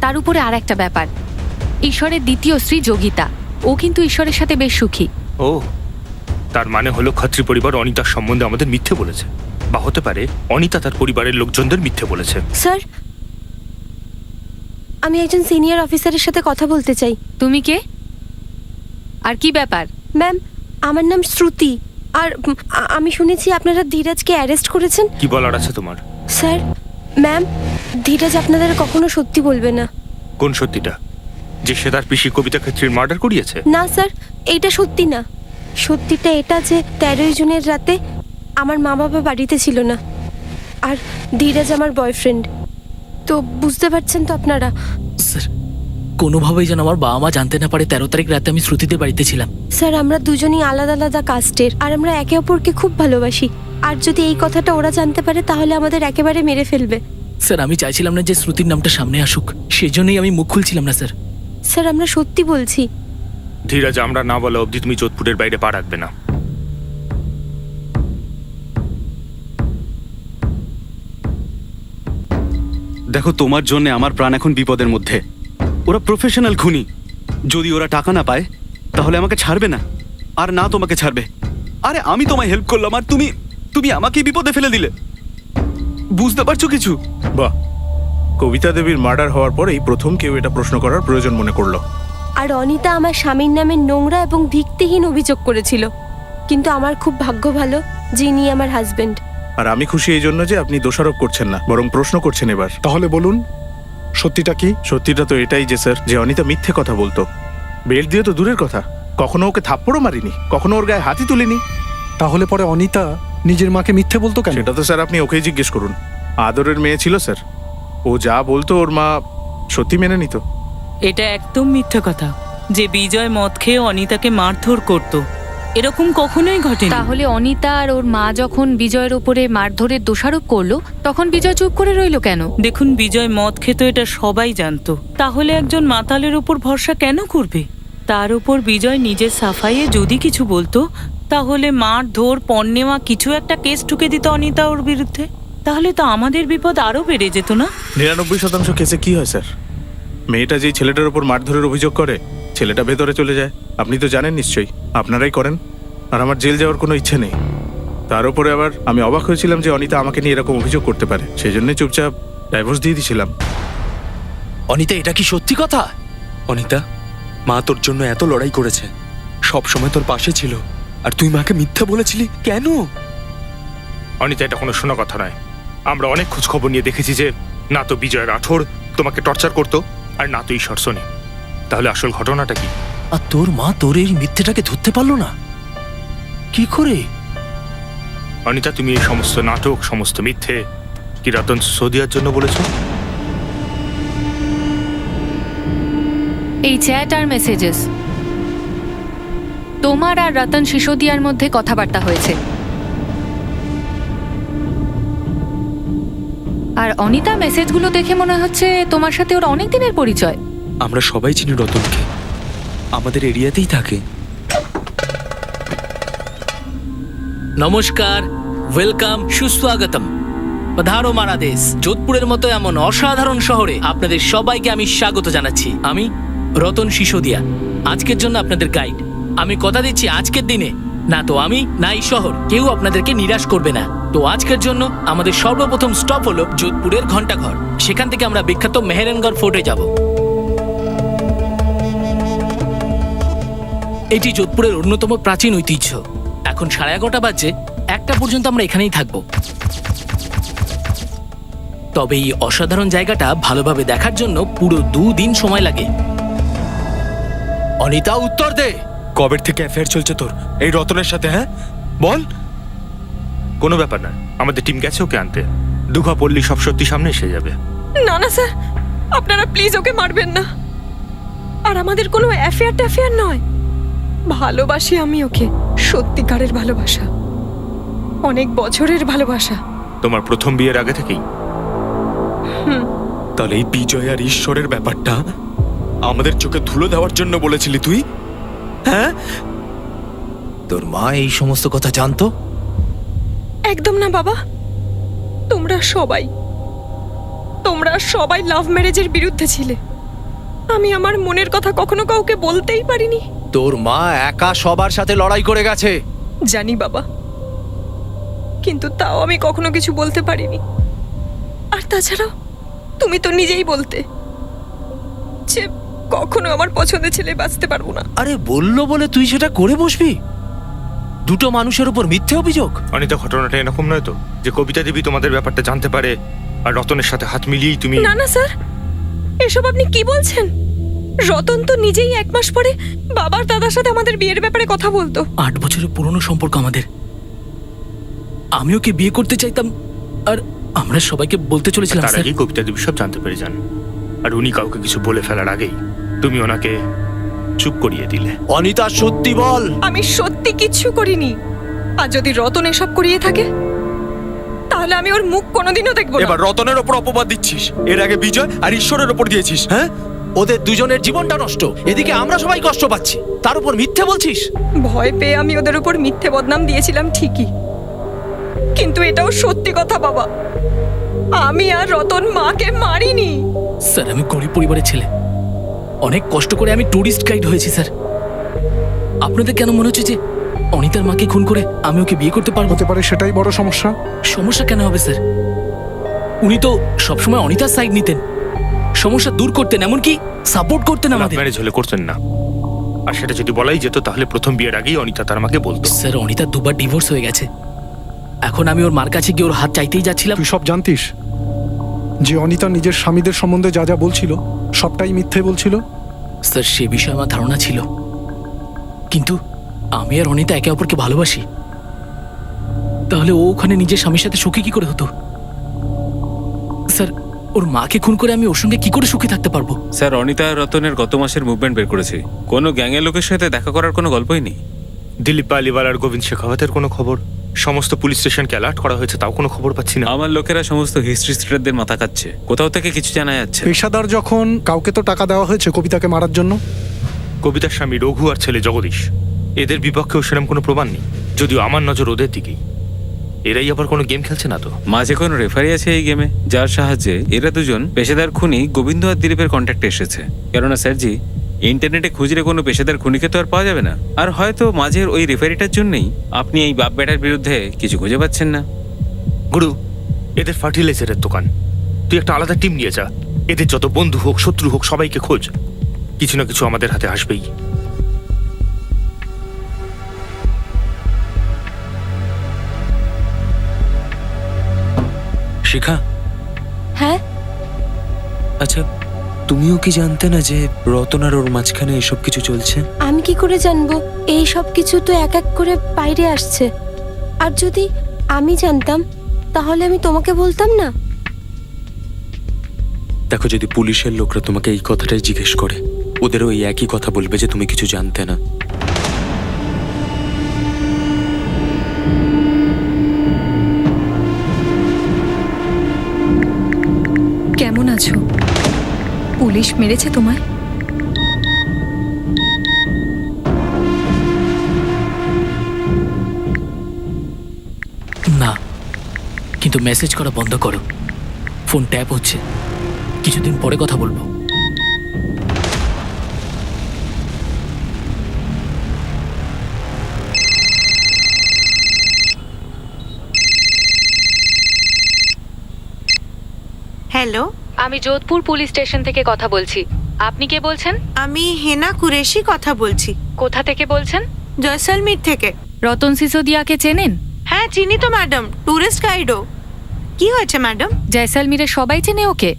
তার উপরে আর একটা ব্যাপার, ঈশ্বরের দ্বিতীয় স্ত্রী যোগিতা, ও কিন্তু ঈশ্বরের সাথে বেশ সুখী। ও, তার মানে হলো খত্রী পরিবার অনিতার সম্বন্ধে আমাদের মিথ্যে বলেছে, বা হতে পারে অনিতা তার পরিবারের লোকজনদের মিথ্যে বলেছে। স্যার, আমি একজন সিনিয়র অফিসারের সাথে কথা বলতে চাই। তুমি কে আর কি ব্যাপার? ম্যাম, আমার নাম শ্রুতি, আর আমি শুনেছি আপনারা ধীরাজকে অ্যারেস্ট করেছেন। কি বলার আছে তোমার? স্যার, ম্যাম, ধীরাজ আপনাদের কখনো সত্যি বলবে না। কোন সত্যিটা? যে সে তার পিসি কবিতা ক্ষেত্রীর মার্ডার করিয়েছে? না স্যার, এইটা সত্যি না। সত্যিটা এটা যে 13 জুনের রাতে আমার মা বাবা বাড়িতে ছিল না, আর ধীরাজ আমার বয়ফ্রেন্ড। তো বুঝতে পারছেন তো আপনারা। স্যার, কোনোভাবেই যেন আমার বাবা মা জানতে না পারে 13 তারিখ রাতে আমি শ্রুতিদের বাড়িতে ছিলাম। স্যার, আমরা দুজনই আলাদা আলাদা কাস্টের, আর আমরা একে অপরকে খুব ভালোবাসি। আর যদি এই কথাটা ওরা জানতে পারে তাহলে আমাদের একেবারে মেরে ফেলবে। স্যার, আমি চাইছিলাম না যে শ্রুতির নামটা সামনে আসুক, সেই জন্যই আমি মুখ খুলছিলাম না স্যার। স্যার, আমরা সত্যি বলছি। ধীরাজ, আমরা না বলা অবধি তুমি যোধপুরের বাইরে পা রাখবে না। দেখো, তোমার জন্য আমার প্রাণ এখন বিপদের মধ্যে। ওরা প্রফেশনাল খুনি। যদি ওরা টাকা না পায় তাহলে আমাকে ছাড়বে না, আর না তোমাকে ছাড়বে। আরে আমি তোমায় হেল্প করলাম, আর তুমি আমাকে বিপদে ফেলে দিলে। বুঝতে পারছো কিছু? বাহ, কবিতা দেবীর মার্ডার হওয়ার পর এই প্রথম কেউ এটা প্রশ্ন করার প্রয়োজন মনে করলো। আর অনিতা আমার স্বামীর নামে নোংরা এবং ভিত্তিহীন অভিযোগ করেছিল, কিন্তু আমার খুব ভাগ্য ভালো যিনি আমার হাজবেন্ড। আর আমি খুশি এই জন্য যে আপনি দোষারোপ করছেন না, বরং প্রশ্ন করছেন। এবার তাহলে বলুন সত্যিটা কি? সত্যিটা তো এটাই যে স্যার, যে অনিতা মিথ্যে কথা বলতো। বেল্ট দিয়ে তো দূরের কথা, কখনো ওকে থাপ্পড়ও মারিনি, কখনো ওর গায়ে হাতই তুলিনি। তাহলে পরে অনিতা নিজের মাকে মিথ্যে বলতো কেন? সেটা তো স্যার আপনি ওকেই জিজ্ঞেস করুন। আদরের মেয়ে ছিল স্যার, ও যা বলতো ওর মা সত্যি মেনে নিত। এটা একদম মিথ্যা কথা যে বিজয় মদ খেয়ে অনিতাকে মারধর করত। এরকম কখনোই ঘটেনি। তাহলে অনিতা আর ওর মা যখন বিজয়ের ওপরে মারধরের দোষারোপ করলো, তখন বিজয় চুপ করে রইলো কেন? দেখুন, বিজয় মদ খেত, এটা সবাই জানতো। তাহলে একজন মাতালের ওপর ভরসা কেন করবে? তার উপর বিজয় নিজের সাফাইয়ে যদি কিছু বলতো, তাহলে মারধর, পণ নেওয়া কিছু একটা কেস ঠুকে দিত অনিতা ওর বিরুদ্ধে। তাহলে তো আমাদের বিপদ আরো বেড়ে যেত না? 99% কেসে কি হয় স্যার, মেয়েটা যেই ছেলেটার উপর মারধরের অভিযোগ করে, ছেলেটা ভেতরে চলে যায়। আপনি তো জানেন নিশ্চয়ই, আপনারাই করেন। আর আমার জেল যাওয়ার কোনো ইচ্ছে নেই। তার উপরে আবার আমি অবাক হয়েছিলাম যে অনিতা আমাকে নিয়ে এরকম অভিযোগ করতে পারে, সেই জন্যই চুপচাপ ডাইভোর্স দিয়ে দিয়েছিলাম। অনিতা, এটা কি সত্যি কথা? অনিতা, মা তোর জন্য এত লড়াই করেছে, সব সময় তোর পাশে ছিল, আর তুই মাকে মিথ্যা বলেছিলি কেন? অনিতা, এটা কোনো শোনা কথা নয়। আমরা অনেক খোঁজ খবর নিয়ে দেখেছি যে না তো বিজয় রাঠোর তোমাকে টর্চার করতো, আর না তো ঈশ্বর সোনি। তাহলে আসল ঘটনাটা কি? আর তোর মা তোর এই মিথ্যেটাকে ধরতে পারলো না কি করে? অনিতা, তুমি এই সমস্ত নাটক, সমস্ত মিথ্যে কি রতন সিসোদিয়ার জন্য বলেছো? এই চ্যাট আর মেসেজেস, তোমার আর রতন সিসোদিয়ার মধ্যে কথাবার্তা হয়েছে। আর অনিতা মেসেজগুলো দেখে মনে হচ্ছে তোমার সাথে ওর অনেক দিনের পরিচয়। আমরা সবাই চিনি রতনকে, আমাদের এরিয়াতেই থাকে। নমস্কার, ওয়েলকাম, সুস্বাগতম। পধারো মারা দেশ। যোধপুরের মতো এমন অসাধারণ শহরে আপনাদের সবাইকে আমি স্বাগত জানাচ্ছি। আমি রতন সিসোদিয়া, আজকের জন্য আপনাদের গাইড। আমি কথা দিচ্ছি আজকের দিনে না তো আমি না এই শহর কেউ আপনাদেরকে নিরাশ করবে না। তো আজকের জন্য আমাদের সর্বপ্রথম স্টপ হলো যোধপুরের ঘন্টাঘর। সেখান থেকে আমরা বিখ্যাত মেহেরনগড় ফোর্টে যাব। এটি যোধপুরের অন্যতম প্রাচীন ঐতিহ্য। এখন 11:30 বাজে, 1টা পর্যন্ত আমরা এখানেই থাকবো। তবে এই অসাধারণ জায়গাটা ভালোভাবে দেখার জন্য পুরো 2 দিন সময় লাগে। অনিতা, উত্তর দে। কবের থেকে অ্যাফেয়ার চলছে তোর এই রতনের সাথে? হ্যাঁ বল। কোনো ব্যাপার না, আমাদের টিম গেছে ওকে আনতে। দুঘা পড়লি সব সত্যি সামনে এসে যাবে। না না স্যার, আপনারা প্লিজ ওকে মারবেন না। আর আমাদের কোনো অ্যাফেয়ার নয়, ভালোবাসি আমি ওকে, সত্যিকারের ভালোবাসা, অনেক বছরের ভালোবাসা। তোমার প্রথম বিয়ের আগে থেকেই? তাহলে এই বিজয় আর ঈশ্বরের ব্যাপারটা আমাদের চোখে ধুলো দেওয়ার জন্য বলেছিলি তুই? হ্যাঁ, তোর মা এই সমস্ত কথা জানতো? একদম না বাবা, তোমরা সবাই লাভ ম্যারেজের বিরুদ্ধে ছিলে। আমি আমার মনের কথা কখনো কাউকে বলতেই পারিনি। তোর মা একা সবার সাথে লড়াই করে গেছে। জানি বাবা, কিন্তু তাও আমি কখনো কিছু বলতে পারিনি। আর তাছাড়াও তুমি তো নিজেই বলতে যে কখনো আমার পছন্দের ছেলে বাঁচতে পারবো না। আরে বললো বলে তুই সেটা করে বসবি? দুটো মানুষের উপর মিথ্যে অভিযোগ। অনিতা, ঘটনাটা এরকম নয় তো যে কবিতা দেবী তোমাদের ব্যাপারটা জানতে পারে আর রতনের সাথে হাত মিলিয়েই তুমি? না না স্যার, এসব আপনি কি বলছেন? রতন তো নিজেই 1 মাস পরে বাবার দাদার সাথে আমাদের বিয়ের ব্যাপারে কথা বলতো। 8 বছরের পুরনো সম্পর্ক আমাদের। আমি ওকে বিয়ে করতে চাইতাম আর আমরা সবাইকে বলতে চলেছিলাম তার স্যার। আগেই কবিতা দেবী সব জানতে পেরে যান, আর উনি কাউকে কিছু বলে ফেলার আগেই তুমি ওনাকে চুপ করিয়ে দিলে। অনিতা, সত্যি বল। আমি সত্যি কিচ্ছু করিনি। আর যদি রতন এসব করিয়ে থাকে তাহলে আমি ওর মুখ কোনোদিনও দেখবো না। এবার রতনের ওপর অপবাদ দিচ্ছিস, এর আগে বিজয় আর ঈশ্বরের ওপর দিয়েছিস। হ্যাঁ, ওদের দুজনের জীবনটা নষ্ট, এদিকে আমরা সবাই কষ্ট পাচ্ছি, তার উপর মিথ্যে বলছিস। ভয় পেয়ে আমি ওদের উপর মিথ্যে বদনাম দিয়েছিলাম ঠিকই, কিন্তু এটাও সত্যি কথা বাবা, আমি আর রতন মাকে মারিনি। স্যার, আমি গরিব পরিবারের ছেলে, অনেক কষ্ট করে আমি টুরিস্ট গাইড হয়েছি স্যার। আপনাদের কেন মনে হচ্ছে যে অনিতার মাকে খুন করে আমি ওকে বিয়ে করতে পারবো? হতে পারে সেটাই বড় সমস্যা। সমস্যা কেন হবে স্যার? উনি তো সবসময় অনিতার সাইড নিতেন, সমস্যা দূর করতেন, এমনকি সাপোর্ট করতেন লাভ আমাদের। ম্যারেজ হলে করতেন না, আর সেটা যদি বলাই যেত তাহলে প্রথম বিয়ের আগেই অনিতা তার মাকে বলতো। স্যার, অনিতা 2বার ডিভোর্স হয়ে গেছে। এখন আমি ওর মার কাছে গিয়ে ওর হাত চাইতেই যাচ্ছিলাম। তুই সব জানতিস যে অনিতা নিজের স্বামীদের সম্বন্ধে যা যা বলছিল সবটাই মিথ্যে বলছিল? স্যার, সে বিষয়ে আমার ধারণা ছিল, কিন্তু আমি আর অনিতা একে অপরকে ভালোবাসি। তাহলে ও ওখানে নিজের স্বামীর সাথে সুখী কি করে হতো? স্যার, ওর মাকে খুন করে আমি ওর সঙ্গে কি করে সুখী থাকতে পারবো? স্যার, অনিতা আর রতনের গত মাসের মুভমেন্ট বের করেছি। কোনো গ্যাংয়ের লোকের সাথে দেখা করার কোনো গল্পই নেই। দিলীপ পালিওয়াল আর গোবিন্দ শেখাওয়াতের কোনো খবর? সমস্ত পুলিশ স্টেশনকে অ্যালার্ট করা হয়েছে, তাও কোনো খবর পাচ্ছি না। আমার লোকেরা সমস্ত হিস্ট্রি স্টুডেন্টদের মাথা খাচ্ছে, কোথাও থেকে কিছু জানা যাচ্ছে না। পেশাদার যখন, কাউকে তো টাকা দেওয়া হয়েছে কবিতাকে মারার জন্য। কবিতার স্বামী রঘু আর ছেলে জগদীশ, এদের বিপক্ষেও সেরকম কোনো প্রমাণ নেই, যদিও আমার নজর ওদের দিকেই। এরাই আবার কোনো গেম খেলছে না তো? মাঝে কোনো রেফারি আছে এই গেমে যার সাহায্যে এরা দুজন পেশাদার খুনি গোবিন্দ আর দিলীপের কন্ট্যাক্টে এসেছে? কেননা স্যারজি, ইন্টারনেটে খুঁজলে কোনো পেশাদার খুনিকে তো আর পাওয়া যাবে না। আর হয়তো মাঝের ওই রেফারিটার জন্যই আপনি এই বাপ বেটার বিরুদ্ধে কিছু খুঁজে পাচ্ছেন না। গুরু, এদের ফার্টিলাইজারের দোকান, তুই একটা আলাদা টিম নিয়ে যা। এদের যত বন্ধু হোক শত্রু হোক সবাইকে খোঁজ, কিছু না কিছু আমাদের হাতে আসবেই। শিখা, হ্যাঁ, আচ্ছা তুমিও কি জানতে না যে রতন আর ওর মাঝখানে এসব কিছু চলছে? আমি কি করে জানবো? এই সব কিছু তো এক এক করে বাইরে আসছে। আর যদি আমি জানতাম তাহলে আমি তোমাকে বলতাম না। দেখো, যদি পুলিশের লোকরা তোমাকে এই কথাটাই জিজ্ঞেস করে, ওদেরও এই একই কথা বলবে যে তুমি কিছু জানতে না। পুলিশ মেরেছে তোমায়? না, কিন্তু মেসেজ করা বন্ধ করো। ফোন ট্যাপ হচ্ছে। কিছুদিন পরে কথা বলবো। হ্যালো, আমি যোধপুর পুলিশ স্টেশন থেকে কথা বলছি। আপনি কে বলছেন? আমি হেনা কুরেশি কথা বলছি। কোথা থেকে বলছেন? জয়সলমীর থেকে। রতন সিসোদিয়াকে চেনেন? হ্যাঁ চিনি তো ম্যাডাম, টুরিস্ট গাইডও। কি হয়েছে ম্যাডাম? জয়সলমীরে সবাই চেনে ওকে?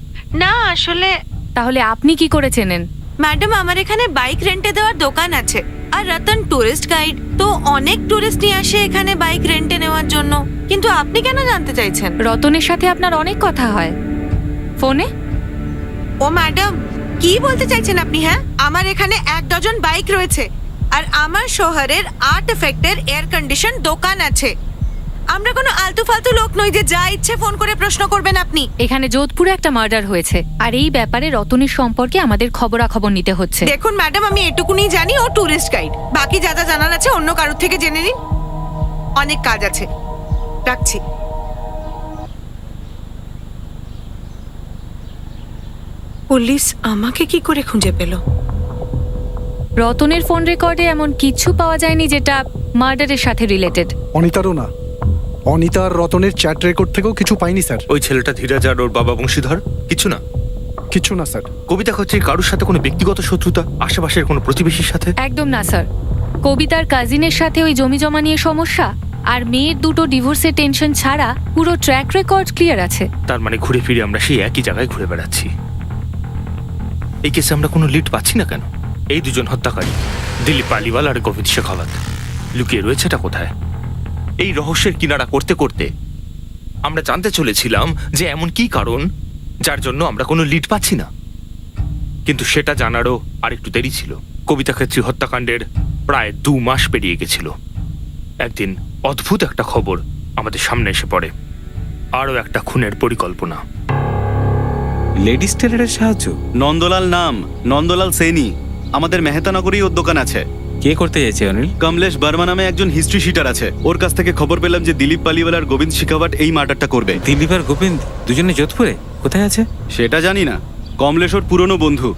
না আসলে তাহলে আপনি কি করে চেনেন? ম্যাডাম, আমার এখানে বাইক রেন্টে দেওয়ার দোকান আছে, আর রতন টুরিস্ট গাইড, তো অনেক টুরিস্ট নিয়ে আসে এখানে বাইক রেন্টে নেওয়ার জন্য। কিন্তু আপনি কেন জানতে চাইছেন? রতনের সাথে আপনার অনেক কথা হয় ফোনে। ও ম্যাডাম, কি বলতে চাইছেন আপনি? হ্যাঁ, আমার এখানে 1 ডজন বাইক রয়েছে, আর আমার শহরের আর্ট এফেক্টের এয়ার কন্ডিশন দোকান আছে। আমরা কোনো আলতু ফালতু লোক নই যে যা ইচ্ছে ফোন করে প্রশ্ন করবেন আপনি। এখানে যোধপুরে একটা মার্ডার হয়েছে, আর এই ব্যাপারে রতনের সম্পর্কে আমাদের খবরাখবর নিতে হচ্ছে। দেখুন ম্যাডাম, আমি এটুকুনি জানি ও টুরিস্ট গাইড। বাকি যা যা জানার আছে অন্য কারোর থেকে জেনে নিন। অনেক কাজ আছে, রাখছি। পুলিশ আমাকে কি করে খুঁজে পেল? রতনের ফোন রেকর্ডে এমন কিছু পাওয়া যায়নি যেটা মার্ডারের সাথে রিলেটেড। অনিতারও না। অনিতা আর রতনের চ্যাট রেকর্ড থেকেও কিছু পাইনি স্যার। ওই ছেলেটা ধীরাজ আর ওর বাবা বংশীধর? কিছু না? কিছু না স্যার। কবিতা হচ্ছে কারোর সাথে কোনো ব্যক্তিগত শত্রুতা, আশেপাশের কোনো প্রতিবেশীর সাথে? একদম না স্যার। কবিতার কাজিনের সাথে ওই জমি জমা নিয়ে সমস্যা, আর মেয়ের দুটো ডিভোর্সের টেনশন ছাড়া পুরো ট্র্যাক রেকর্ড ক্লিয়ার আছে। তার মানে ঘুরে ফিরে আমরা সেই একই জায়গায় ঘুরে বেড়াচ্ছি। এই কেসে আমরা কোনো লিড পাচ্ছি না কেন? এই দুজন হত্যাকারী, দিলীপ পালিওয়াল আর গোবিন্দ শেখাওয়াত, লুকিয়ে রয়েছেটা কোথায়? এই রহস্যের কিনারা করতে করতে আমরা জানতে চলেছিলাম যে এমন কি কারণ যার জন্য আমরা কোনো লিড পাচ্ছি না, কিন্তু সেটা জানারও আরেকটু দেরি ছিল। কবিতা ক্ষেত্রী হত্যাকাণ্ডের প্রায় 2 মাস পেরিয়ে গেছিল। একদিন অদ্ভুত একটা খবর আমাদের সামনে এসে পড়ে, আরও একটা খুনের পরিকল্পনা। লেডিস টেলারের সাহায্য? নন্দলাল নাম, নন্দলাল সেনি। আমাদের মেহতানগরেই ওর দোকান আছে। কে করতে যাচ্ছে অনিল? কমলেশ বর্মা নামে একজন হিস্ট্রি শিটার আছে। ওর কাছ থেকে খবর পেলাম যে দিলীপ পালিওয়াল আর গোবিন্দ শেখাওয়াত এই মার্ডারটা করবে। দিলীপ আর গোবিন্দ দুজনে যোধপুরে? কোথায় আছে সেটা জানি না। কমলেশ ওর পুরনো বন্ধু,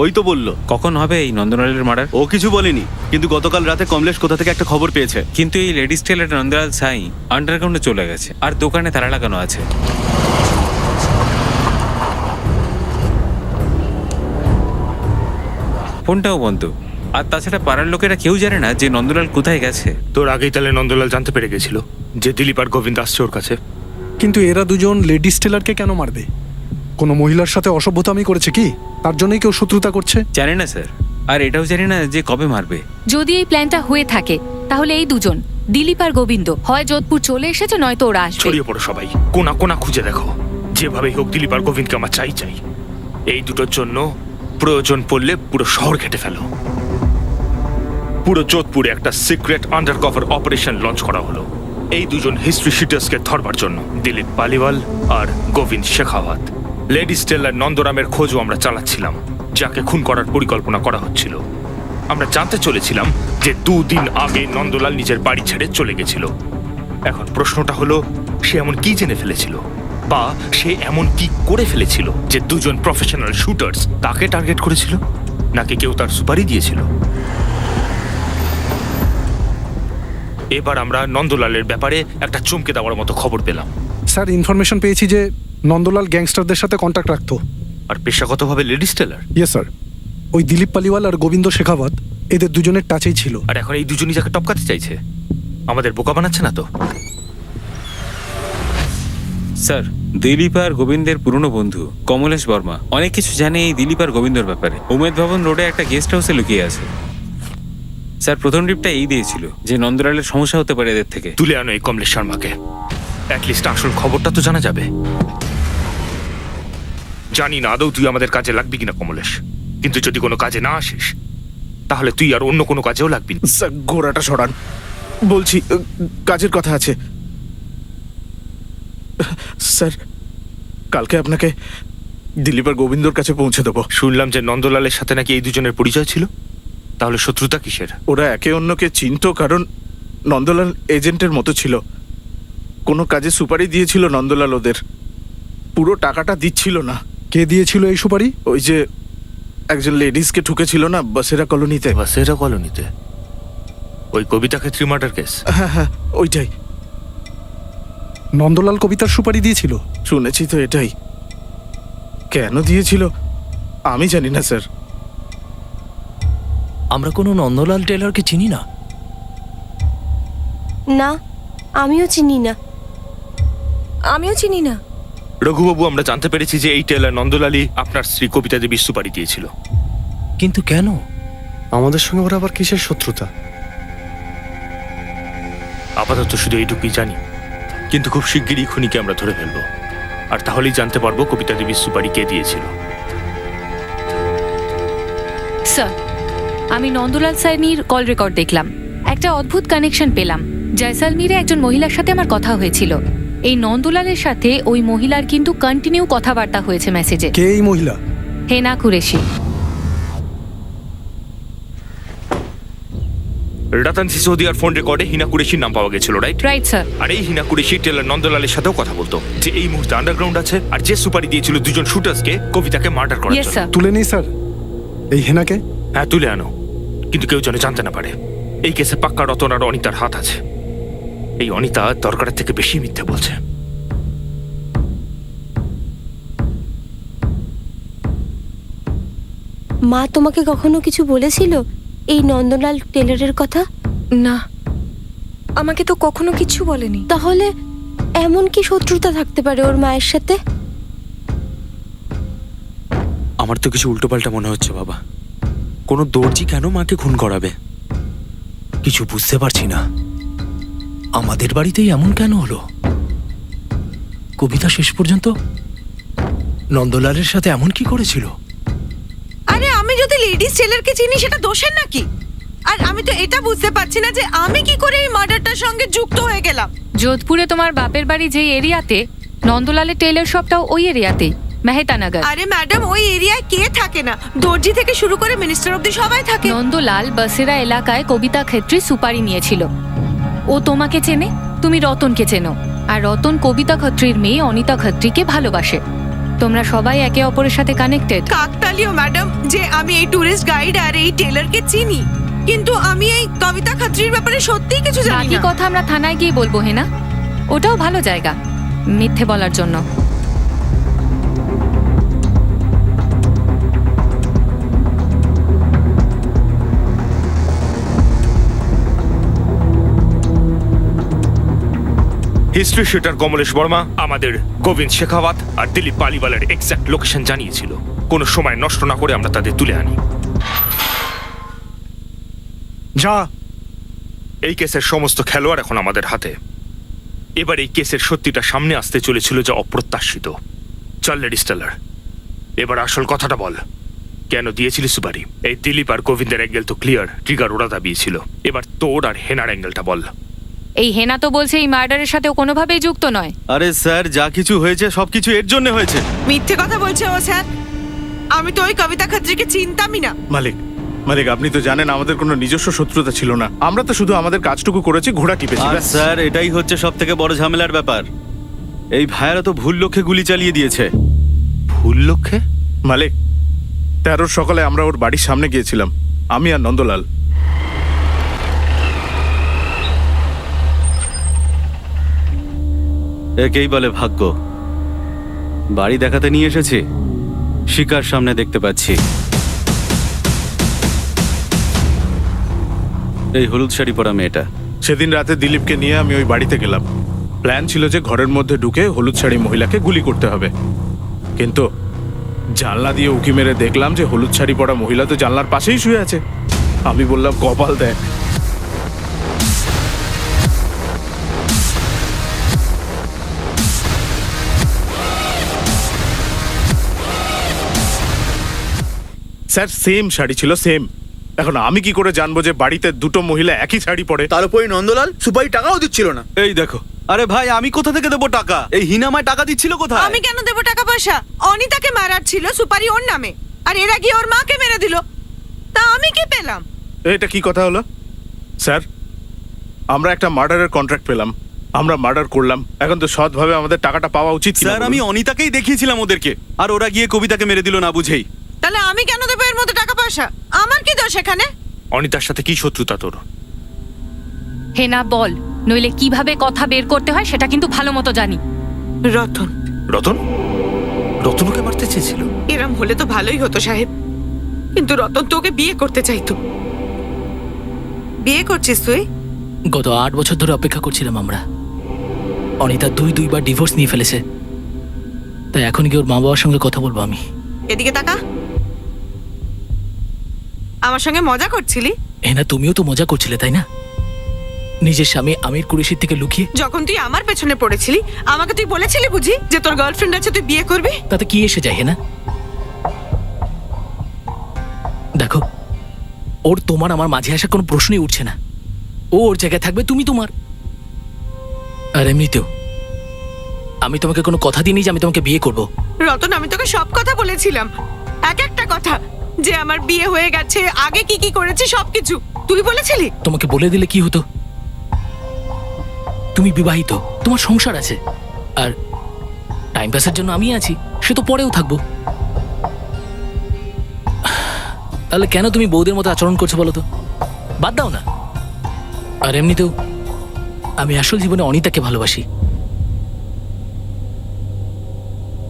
ওই তো বলল। কখন হবে এই নন্দলালের মার্ডার? ও কিছু বলেনি, কিন্তু গতকাল রাতে কমলেশ কোথা থেকে একটা খবর পেয়েছে। কিন্তু এই লেডিস টেলার নন্দলাল সাই আন্ডারগ্রাউন্ডে চলে গেছে, আর দোকানে তালা লাগানো আছে। ফোনটাও বন্ধ, আর তাছাড়া পাড়ার লোকেরা কেউ জানে না যে নন্দলাল কোথায় গেছে। তোর আগেই তাহলে নন্দলাল জানতে পেরে গেছিল যে দিলীপ আর গোবিন্দ আসছে ওর কাছে। কিন্তু এরা দুজন লেডিস টেলারকে কেন মারবে? কোনো মহিলার সাথে অসভ্যতামি করেছে কি? তার জন্যই কেউ শত্রুতা করছে? জানি না স্যার, আর এটাও জানি না যে কবে মারবে। যদি এই প্ল্যানটা হয়ে থাকে তাহলে এই দুজন, দিলীপ আর গোবিন্দ, হয় যোধপুর চলে এসেছে নয়তো ওরা আসবে। ছড়িয়ে পড়ো সবাই, কোনা কোনা খুঁজে দেখো। যেভাবেই হোক দিলীপ আর গোবিন্দকে আমার চাই। এই দুটোর জন্য প্রয়োজন পড়লে পুরো শহর ঘেটে ফেলো। পুরো যোধপুরে একটা সিক্রেট আন্ডারকভার অপারেশন লঞ্চ করা হলো এই দুজন হিস্ট্রি শিটার্সকে ধরবার জন্য, দিলীপ পালিওয়াল আর গোবিন্দ শেখাওয়াত। লেডিস টেলার নন্দরামের খোঁজও আমরা চালাচ্ছিলাম, যাকে খুন করার পরিকল্পনা করা হচ্ছিল। আমরা জানতে চলেছিলাম যে 2 দিন আগে নন্দলাল নিজের বাড়ি ছেড়ে চলে গেছিল। এখন প্রশ্নটা হলো, সে এমন কি জেনে ফেলেছিল, বা সে এমন কি করে ফেলেছিল যে দুজন প্রফেশনাল শুটার্স তাকে টার্গেট করেছিল, নাকি কেউ তার সুপারি দিয়েছিল? এবার আমরা নন্দলালের ব্যাপারে একটা চমকে দেওয়ার মতো খবর পেলাম। স্যার, ইনফরমেশন পেয়েছি যে নন্দলাল গ্যাংস্টারদের সাথে কন্ট্যাক্ট রাখতো। আর পেশাগতভাবে লেডিস টেলার? Yes sir. ওই দিলীপ পালিওয়াল আর গোবিন্দ শেখাওয়াত এদের দুজনের টাচেই ছিল। আর এখন এই দুজনই যাকে টপকাতে চাইছে, আমাদের বোকা বানাচ্ছে না তো? স্যার, দিলীপ আর গোবিন্দের পুরনো বন্ধু কমলেশ বর্মা অনেক কিছু জানে এই দিলীপ আর গোবিন্দর ব্যাপারে। উমেদ ভবন রোডে একটা গেস্ট হাউসে লুকিয়ে আছে। স্যার, প্রথম টিপটা এই দিয়েছিল যে নন্দলালের সমস্যা হতে পারে এদের থেকে। তুলে আনো এই কমলেশ শর্মাকে, অ্যাটলিস্ট আসল খবরটা তো জানা যাবে। জানি না আদৌ তুই আমাদের কাজে লাগবি কিনা কমলেশ, কিন্তু যদি কোনো কাজে না আসিস তাহলে তুই আর অন্য কোনো কাজেও লাগবি না। স্যার, ঘোড়াটা সরান, বলছি কাজের কথা আছে। স্যার, কালকে আপনাকে দিলীপ আর গোবিন্দর কাছে পৌঁছে দেবো। শুনলাম যে নন্দলালের সাথে নাকি এই দুজনের পরিচয় ছিল। তাহলে শত্রুতা কিসের? ওরা একে অন্যকে চিনতো কারণ নন্দলাল এজেন্টের মতো ছিল। কোনো কাজে সুপারি দিয়েছিল নন্দলাল ওদের, পুরো টাকাটা দিচ্ছিল না। কে দিয়েছিল এই সুপারি? ওই যে একজন লেডিসকে ঠুকেছিল না বাসেরা কলোনিতে। বাসেরা কলোনিতে? ওই কবিতা ক্ষেত্রী মার্ডার কেস? হ্যাঁ হ্যাঁ ওইটাই। নন্দলাল কবিতার সুপারি দিয়েছিল? শুনেছি তো এটাই। কেন দিয়েছিল আমি জানি না স্যার। আমরা কোনো নন্দলাল টেলরকে চিনি না। না, আমিও চিনি না। আমিও চিনি না। রঘুবাবু, আমরা জানতে পেরেছি যে এই টেলার নন্দলালই আপনার স্ত্রী কবিতা দেবীর সুপারি দিয়েছিল। কিন্তু কেন? আমাদের সঙ্গে ওরা আবার কিসের শত্রুতা? আপাতত শুধু এইটুকুই জানি, কিন্তু খুব শিগগিরই খুনিকে আমরা ধরে ফেলবো, আর তাহলেই জানতে পারবো কবিতা দেবীর সুপারি কে দিয়েছিল। স্যার, আমি নন্দলাল সাইনির কল রেকর্ড দেখলাম। একটা অদ্ভুত কানেকশন পেলাম। জয়সালমীরে একজন মহিলার সাথে আমার কথা হয়েছিল। এই নন্দলালের সাথে ওই মহিলার কিন্তু কন্টিনিউ কথাবার্তা হয়েছে মেসেজে। কে এই মহিলা? হেনা কুরেশি। রতন সিসোদিয়ার ফোন রেকর্ডে হিনা কুরেশির নাম পাওয়া গেছিল, রাইট? Right sir. আর এই হিনা কুরেশি টেলার নন্দলালের সাথেও কথা বলতো, যে এই মুহূর্তে আন্ডারগ্রাউন্ড আছে, আর যে সুপারি দিয়েছিল দুজন শুটার্সকে কবিতাকে মার্ডার করার ইয়েস জন্য। স্যার। তুলে নেই স্যার এই হেনাকে? হ্যাঁ, তুলে আনো, কিন্তু কেউ যেন জানতে না পারে। এই কেসে পাক্কা রতন আর অনিতার হাত আছে। এই অনিতা দরকারের থেকে বেশি মিথ্যে বলছে। মা তোমাকে কখনো কিছু বলেছিল এই নন্দলাল টেলরের কথা? না, আমাকে তো কখনো কিছু বলেনি। তাহলে এমন কি শত্রুতা থাকতে পারে ওর মায়ের সাথে? আমার তো কিছু উল্টোপাল্টা মনে হচ্ছে বাবা। কোনো দর্জি কেন মাকে খুন করাবে? কিছু বুঝতে পারছি না। আমাদের বাড়িতেই এমন কেন হলো? কবিতা শেষ পর্যন্ত নন্দলালের সাথে এমন কি করেছিল? আরে আমি যদি লেডিস টেলারকে চিনি সেটা দোষের নাকি? আর আমি তো এটা বুঝতে পারছি না যে আমি কি করে এই মার্ডারটার সঙ্গে যুক্ত হয়ে গেলাম। যোধপুরে তোমার বাপের বাড়ি যেই এরিয়াতে, নন্দলালের টেলার শপটাও ওই এরিয়াতেই, মেহতানগর। আরে ম্যাডাম, ওই এরিয়ায় কে থাকে না? দর্জি থেকে শুরু করে মিনিস্টার অব্দি সবাই থাকে। নন্দলাল বাসেরা এলাকায় কবিতা ক্ষেত্রে সুপারি নিয়েছিল। ও তোমাকে চেনে, তুমি রতনকে চেনো, আর রতন কবিতা খত্রির মেয়ে অনিতা খত্রিকে ভালোবাসে। তোমরা সবাই একে অপরের সাথে কানেক্টেড। কাকতালীয় ম্যাডাম যে আমি এই টুরিস্ট গাইড আর এই টেলারকে চিনি, কিন্তু আমি এই কবিতা খাত্রির ব্যাপারে সত্যিই কিছু জানি বাকি না। কথা আমরা থানায় গিয়ে বলবো, হেনা। ওটাও ভালো জায়গা মিথ্যে বলার জন্য। হিস্ট্রি শিটার কমলেশ বর্মা আমাদের গোবিন্দ শেখাওয়াত আর দিলীপ পালিওয়ালের এক্সাক্ট লোকেশন জানিয়েছিল। কোনো সময় নষ্ট না করে আমরা তাদের তুলে আনি। যা। এই কেসের সমস্ত খেলোয়াড় এখন আমাদের হাতে। এবার এই কেসের সত্যিটা সামনে আসতে চলেছিল, যা অপ্রত্যাশিত। চল লেডিস টেলার, এবার আসল কথাটা বল। কেন দিয়েছিলি সুপারি? এই দিলীপ আর গোবিন্দের অ্যাঙ্গেল তো ক্লিয়ার, ট্রিগার ওরা দাবিয়েছিল। এবার তোর আর হেনার অ্যাঙ্গেলটা বল। এই হেনা তো বলছে এই মার্ডারের সাথে ও কোনোভাবেই যুক্ত নয়। আরে স্যার, যা কিছু হয়েছে সবকিছু এর জন্য হয়েছে। মিথ্যে কথা বলছে ও স্যার। আমি তো ওই কবিতা খাত্রিকে চিনতামই না। মালিক, মালিক আপনি তো জানেন আমাদের কোনো নিজস্ব শত্রুতা ছিল না। আমরা তো শুধু আমাদের কাজটুকু করেছি, ঘোড়া টিপেছি। আর ব্যাস। স্যার, এটাই হচ্ছে সব থেকে বড় ঝামেলার ব্যাপার। এই ভাইয়ারা তো ভুল লক্ষ্যে গুলি চালিয়ে দিয়েছে। ভুল লক্ষ্যে? মালিক, 13 সকালে আমরা ওর বাড়ির সামনে গিয়েছিলাম, আমি আর নন্দলাল। একেই বলে ভাগ্য। বাড়ি দেখাতে নিয়ে এসেছি, শিকার সামনে দেখতে পাচ্ছি। এই হলুদ শাড়ি পরা মেয়েটা। সেদিন রাতে দিলীপকে নিয়ে আমি ওই বাড়িতে গেলাম। প্ল্যান ছিল যে ঘরের মধ্যে ঢুকে হলুদ শাড়ি মহিলাকে গুলি করতে হবে, কিন্তু জানলা দিয়ে উকি মেরে দেখলাম যে হলুদ শাড়ি পরা মহিলা তো জানলার পাশেই শুয়ে আছে। আমি বললাম কপাল দেখ। স্যার সেম শাড়ি ছিল, সেম। এখন আমি কি করে জানবো যে বাড়িতে দুটো মহিলা একই শাড়ি পরে? তার উপরে নন্দলাল সুপারি টাকাও দিচ্ছিল না। এই দেখো, আরে ভাই আমি কোথা থেকে দেবো টাকা? এই হিনামায় টাকা দিচ্ছিল কোথায়? আমি কেন দেবো টাকা পয়সা? অনিতাকে মারার ছিল, সুপারি ওর নামে, আর এরা গিয়ে ওর মাকে মেরে দিল। তা আমি কি পেলাম? এটা কি কথা হলো স্যার? আমরা একটা মার্ডারের কন্ট্রাক্ট পেলাম, আমরা মার্ডার করলাম, এখন তো সৎভাবে আমাদের টাকাটা পাওয়া উচিত। স্যার আমি অনিতাকেই দেখিয়েছিলাম ওদেরকে, আর ওরা গিয়ে কবিতাকে মেরে দিল না বুঝেই। তাহলে আমি কেন দেবো এর মধ্যে টাকা পয়সা? আমার কি দোষ এখানে? অনিতার সাথে কি শত্রুতা তোর? হে না বল, নইলে কিভাবে কথা বের করতে হয় সেটা কিন্তু ভালো মতো জানি। রতন। রতন? রতনকে মারতে চেয়েছিল? এরম হলে তো ভালোই হতো সাহেব, কিন্তু রতন তো ওকে বিয়ে করতে চাইতো। বিয়ে করছিস তুই? গত 8 বছর ধরে অপেক্ষা করছিলাম আমরা। অনিতা দুইবার ডিভোর্স নিয়ে ফেলেছে, তাই এখন কি ওর মা বাবার সঙ্গে কথা বলবো আমি। এদিকে তাকা। আমার সঙ্গে মজা করছিলি? না, তুমিও তো মজা করছিলে তাই না? নিজের স্বামী আমির কুরেশির থেকে লুকিয়ে। যখন তুই আমার পেছনে পড়েছিলি আমাকে তুই বলেছিলি বুঝি যে তোর গার্লফ্রেন্ড আছে, তুই বিয়ে করবি? তাতে কি এসে যায় না? দেখো, ওর তোমার আমার মাঝে আসা কোনো প্রশ্নই উঠছে না। ও ওর জায়গায় থাকবে, তুমি তোমার। আর এমনিতেও আমি তোমাকে কোনো কথা দিইনি যে আমি তোমাকে বিয়ে করব। রতন, আমি তোকে সব কথা বলেছিলাম, এক একটা কথা, যে আমার বিয়ে হয়ে গেছে, আগে কি কি করেছি সবকিছু তুই বলেছিলি। তোমাকে বলে দিলে কি হতো? তুমি বিবাহিত, তোমার সংসার আছে, আর টাইম পাসের জন্য আমি আছি, সে তো পরেও থাকবো। তাহলে কেন তুমি বৌদের মতো আচরণ করছো বলো তো? বাদ দাও না। আর এমনিতেও আমি আসল জীবনে অনিতাকে ভালোবাসি,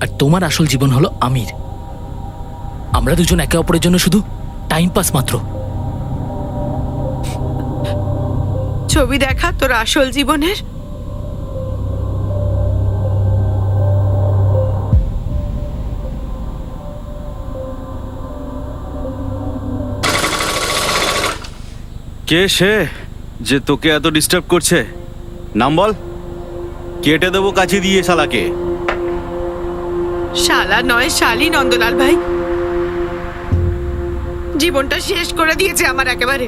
আর তোমার আসল জীবন হলো আমির। আমরা দুজন একে অপরের জন্য শুধু টাইম পাস মাত্র। ছবি দেখা তোর আসল জীবনের। কে সে যে তোকে এত ডিস্টার্ব করছে? নাম বল, কেটে দেবো কাছে দিয়ে শালাকে। শালা নয়, শালি নন্দলাল ভাই। জীবনটা শেষ করে দিয়েছে আমার একেবারে।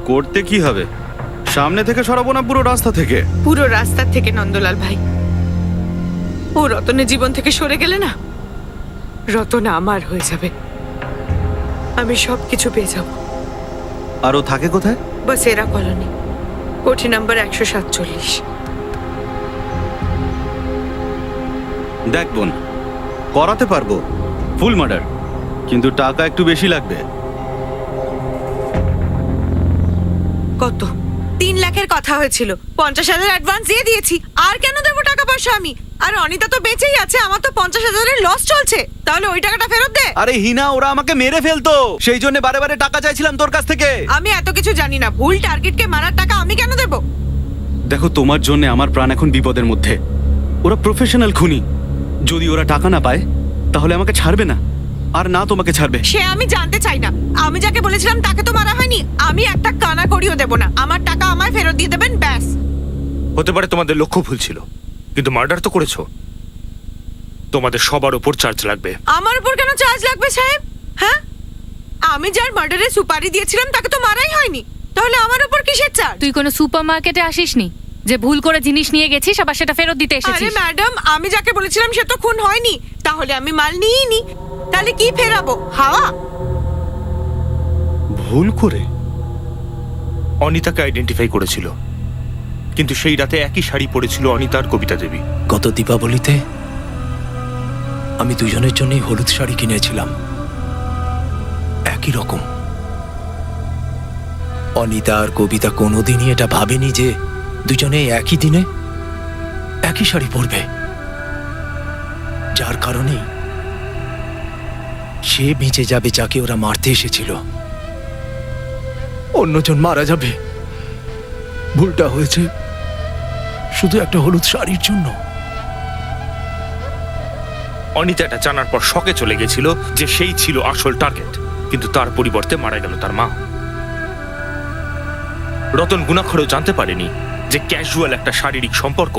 করতে কি হবে? সামনে থেকে সরাবো না পুরো রাস্তা থেকে? পুরো রাস্তা থেকে নন্দলাল ভাই। ও রতনের জীবন থেকে সরে গেলে না, রতন আমার হয়ে যাবে, আমি সবকিছু পেয়ে যাব। আর ও থাকে কোথায়? বসেরা কলোনি, কোঠি নাম্বার 147। দেখ বোন, করাতে পারবো ফুল মার্ডার, কিন্তু টাকা একটু বেশি লাগবে। কত? 3 লাখের কথা হয়েছিল, 50,000 অ্যাডভান্স দিয়ে দিয়েছি। আর কেন দেবো টাকা পয়সা আমি? আর অনিতা তো বেঁচেই আছে, আমার তো 50,000-এর লস চলছে, তাহলে ওই টাকাটা ফেরত দে। আরে হিনা, ওরা আমাকে মেরে ফেলতো, সেই জন্য বারে বারে টাকা চাইছিলাম তোর কাছ থেকে। আমি এত কিছু জানি না, ভুল টার্গেটকে মারার টাকা আমি কেন দেব? দেখো, তোমার জন্য আমার প্রাণ এখন বিপদের মধ্যে। ওরা প্রফেশনাল খুনি, যদি ওরা টাকা না পায় তাহলে আমাকে ছাড়বে না, আর না তোমাকে ছাড়বে। সে আমি জানতে চাই না, আমি যাকে বলেছিলাম তাকে তো মারা হয়নি। আমি একটা কানা করিও দেব না, আমার টাকা আমায় ফেরত দিয়ে দেবেন, ব্যাস। হতে পারে তোমাদের লক্ষ্য ভুল ছিল, কিন্তু মার্ডার তো করেছো। তোমাদের সবার উপর চার্জ লাগবে। আমার উপর কেন চার্জ লাগবে সাহেব? হ্যাঁ, আমি যার মার্ডারে সুপারি দিয়েছিলাম তাকে তো মারাই হয়নি, তাহলে আমার উপর কিসের চার্জ? তুই কোনো সুপার মার্কেটে আসিসনি যে ভুল করে জিনিস নিয়ে গেছিস আবার সেটা ফেরত দিতে আরে এসেছিস। ম্যাডাম, আমি যাকে বলেছিলাম সে তো খুন হয়নি, তাহলে আমি মাল নিইনি, তাহলে কি ফেরাবো? হাওয়া। ভুল করে অনিতাকে আইডেন্টিফাই করেছিল, কিন্তু সেই রাতে একই শাড়ি পরেছিল অনিতা আর কবিতা দেবী। গত দীপাবলিতে আমি দুজনের জন্যই হলুদ শাড়ি কিনেছিলাম, একই রকম। অনিতা আর কবিতা কোনোদিনই এটা ভাবেনি যে দুজনে একই দিনে একই শাড়ি পরবে, যার কারণে সে বেঁচে যাবে যাকে ওরা মারতে এসেছিল, অন্যজন মারা যাবে। ভুলটা হয়েছে শুধু একটা হলুদ শাড়ির জন্য। অনিতা এটা জানার পর শকে চলে গেছিল যে সেই ছিল আসল টার্গেট, কিন্তু তার পরিবর্তে মারা গেল তার মা। রতন গুণাখরেও জানতে পারেনি যে ক্যাজুয়াল একটা শারীরিক সম্পর্ক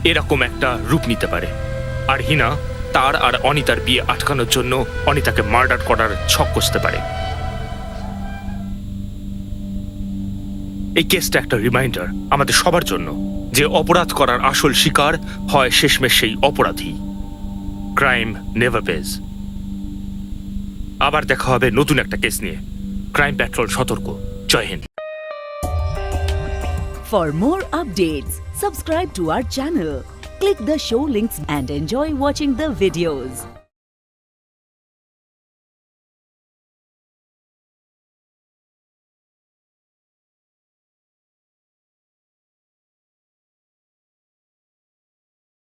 এরকম একটা রূপ নিতে পারে। আর হিনা তার আর অনিতার বিয়ে আটকানোর জন্য অনিতাকে মার্ডার করার ছক কষতে পারে। এই কেসটা একটা রিমাইন্ডার আমাদের সবার জন্য যে অপরাধ করার আসল শিকার হয় শেষমেশ সেই অপরাধী। Crime never page. আবার দেখা হবে নতুন একটা কেস নিয়ে। ক্রাইম পেট্রোল সতর্ক। জয় Hind. For more updates, subscribe to our channel, click the show links and enjoy watching the videos.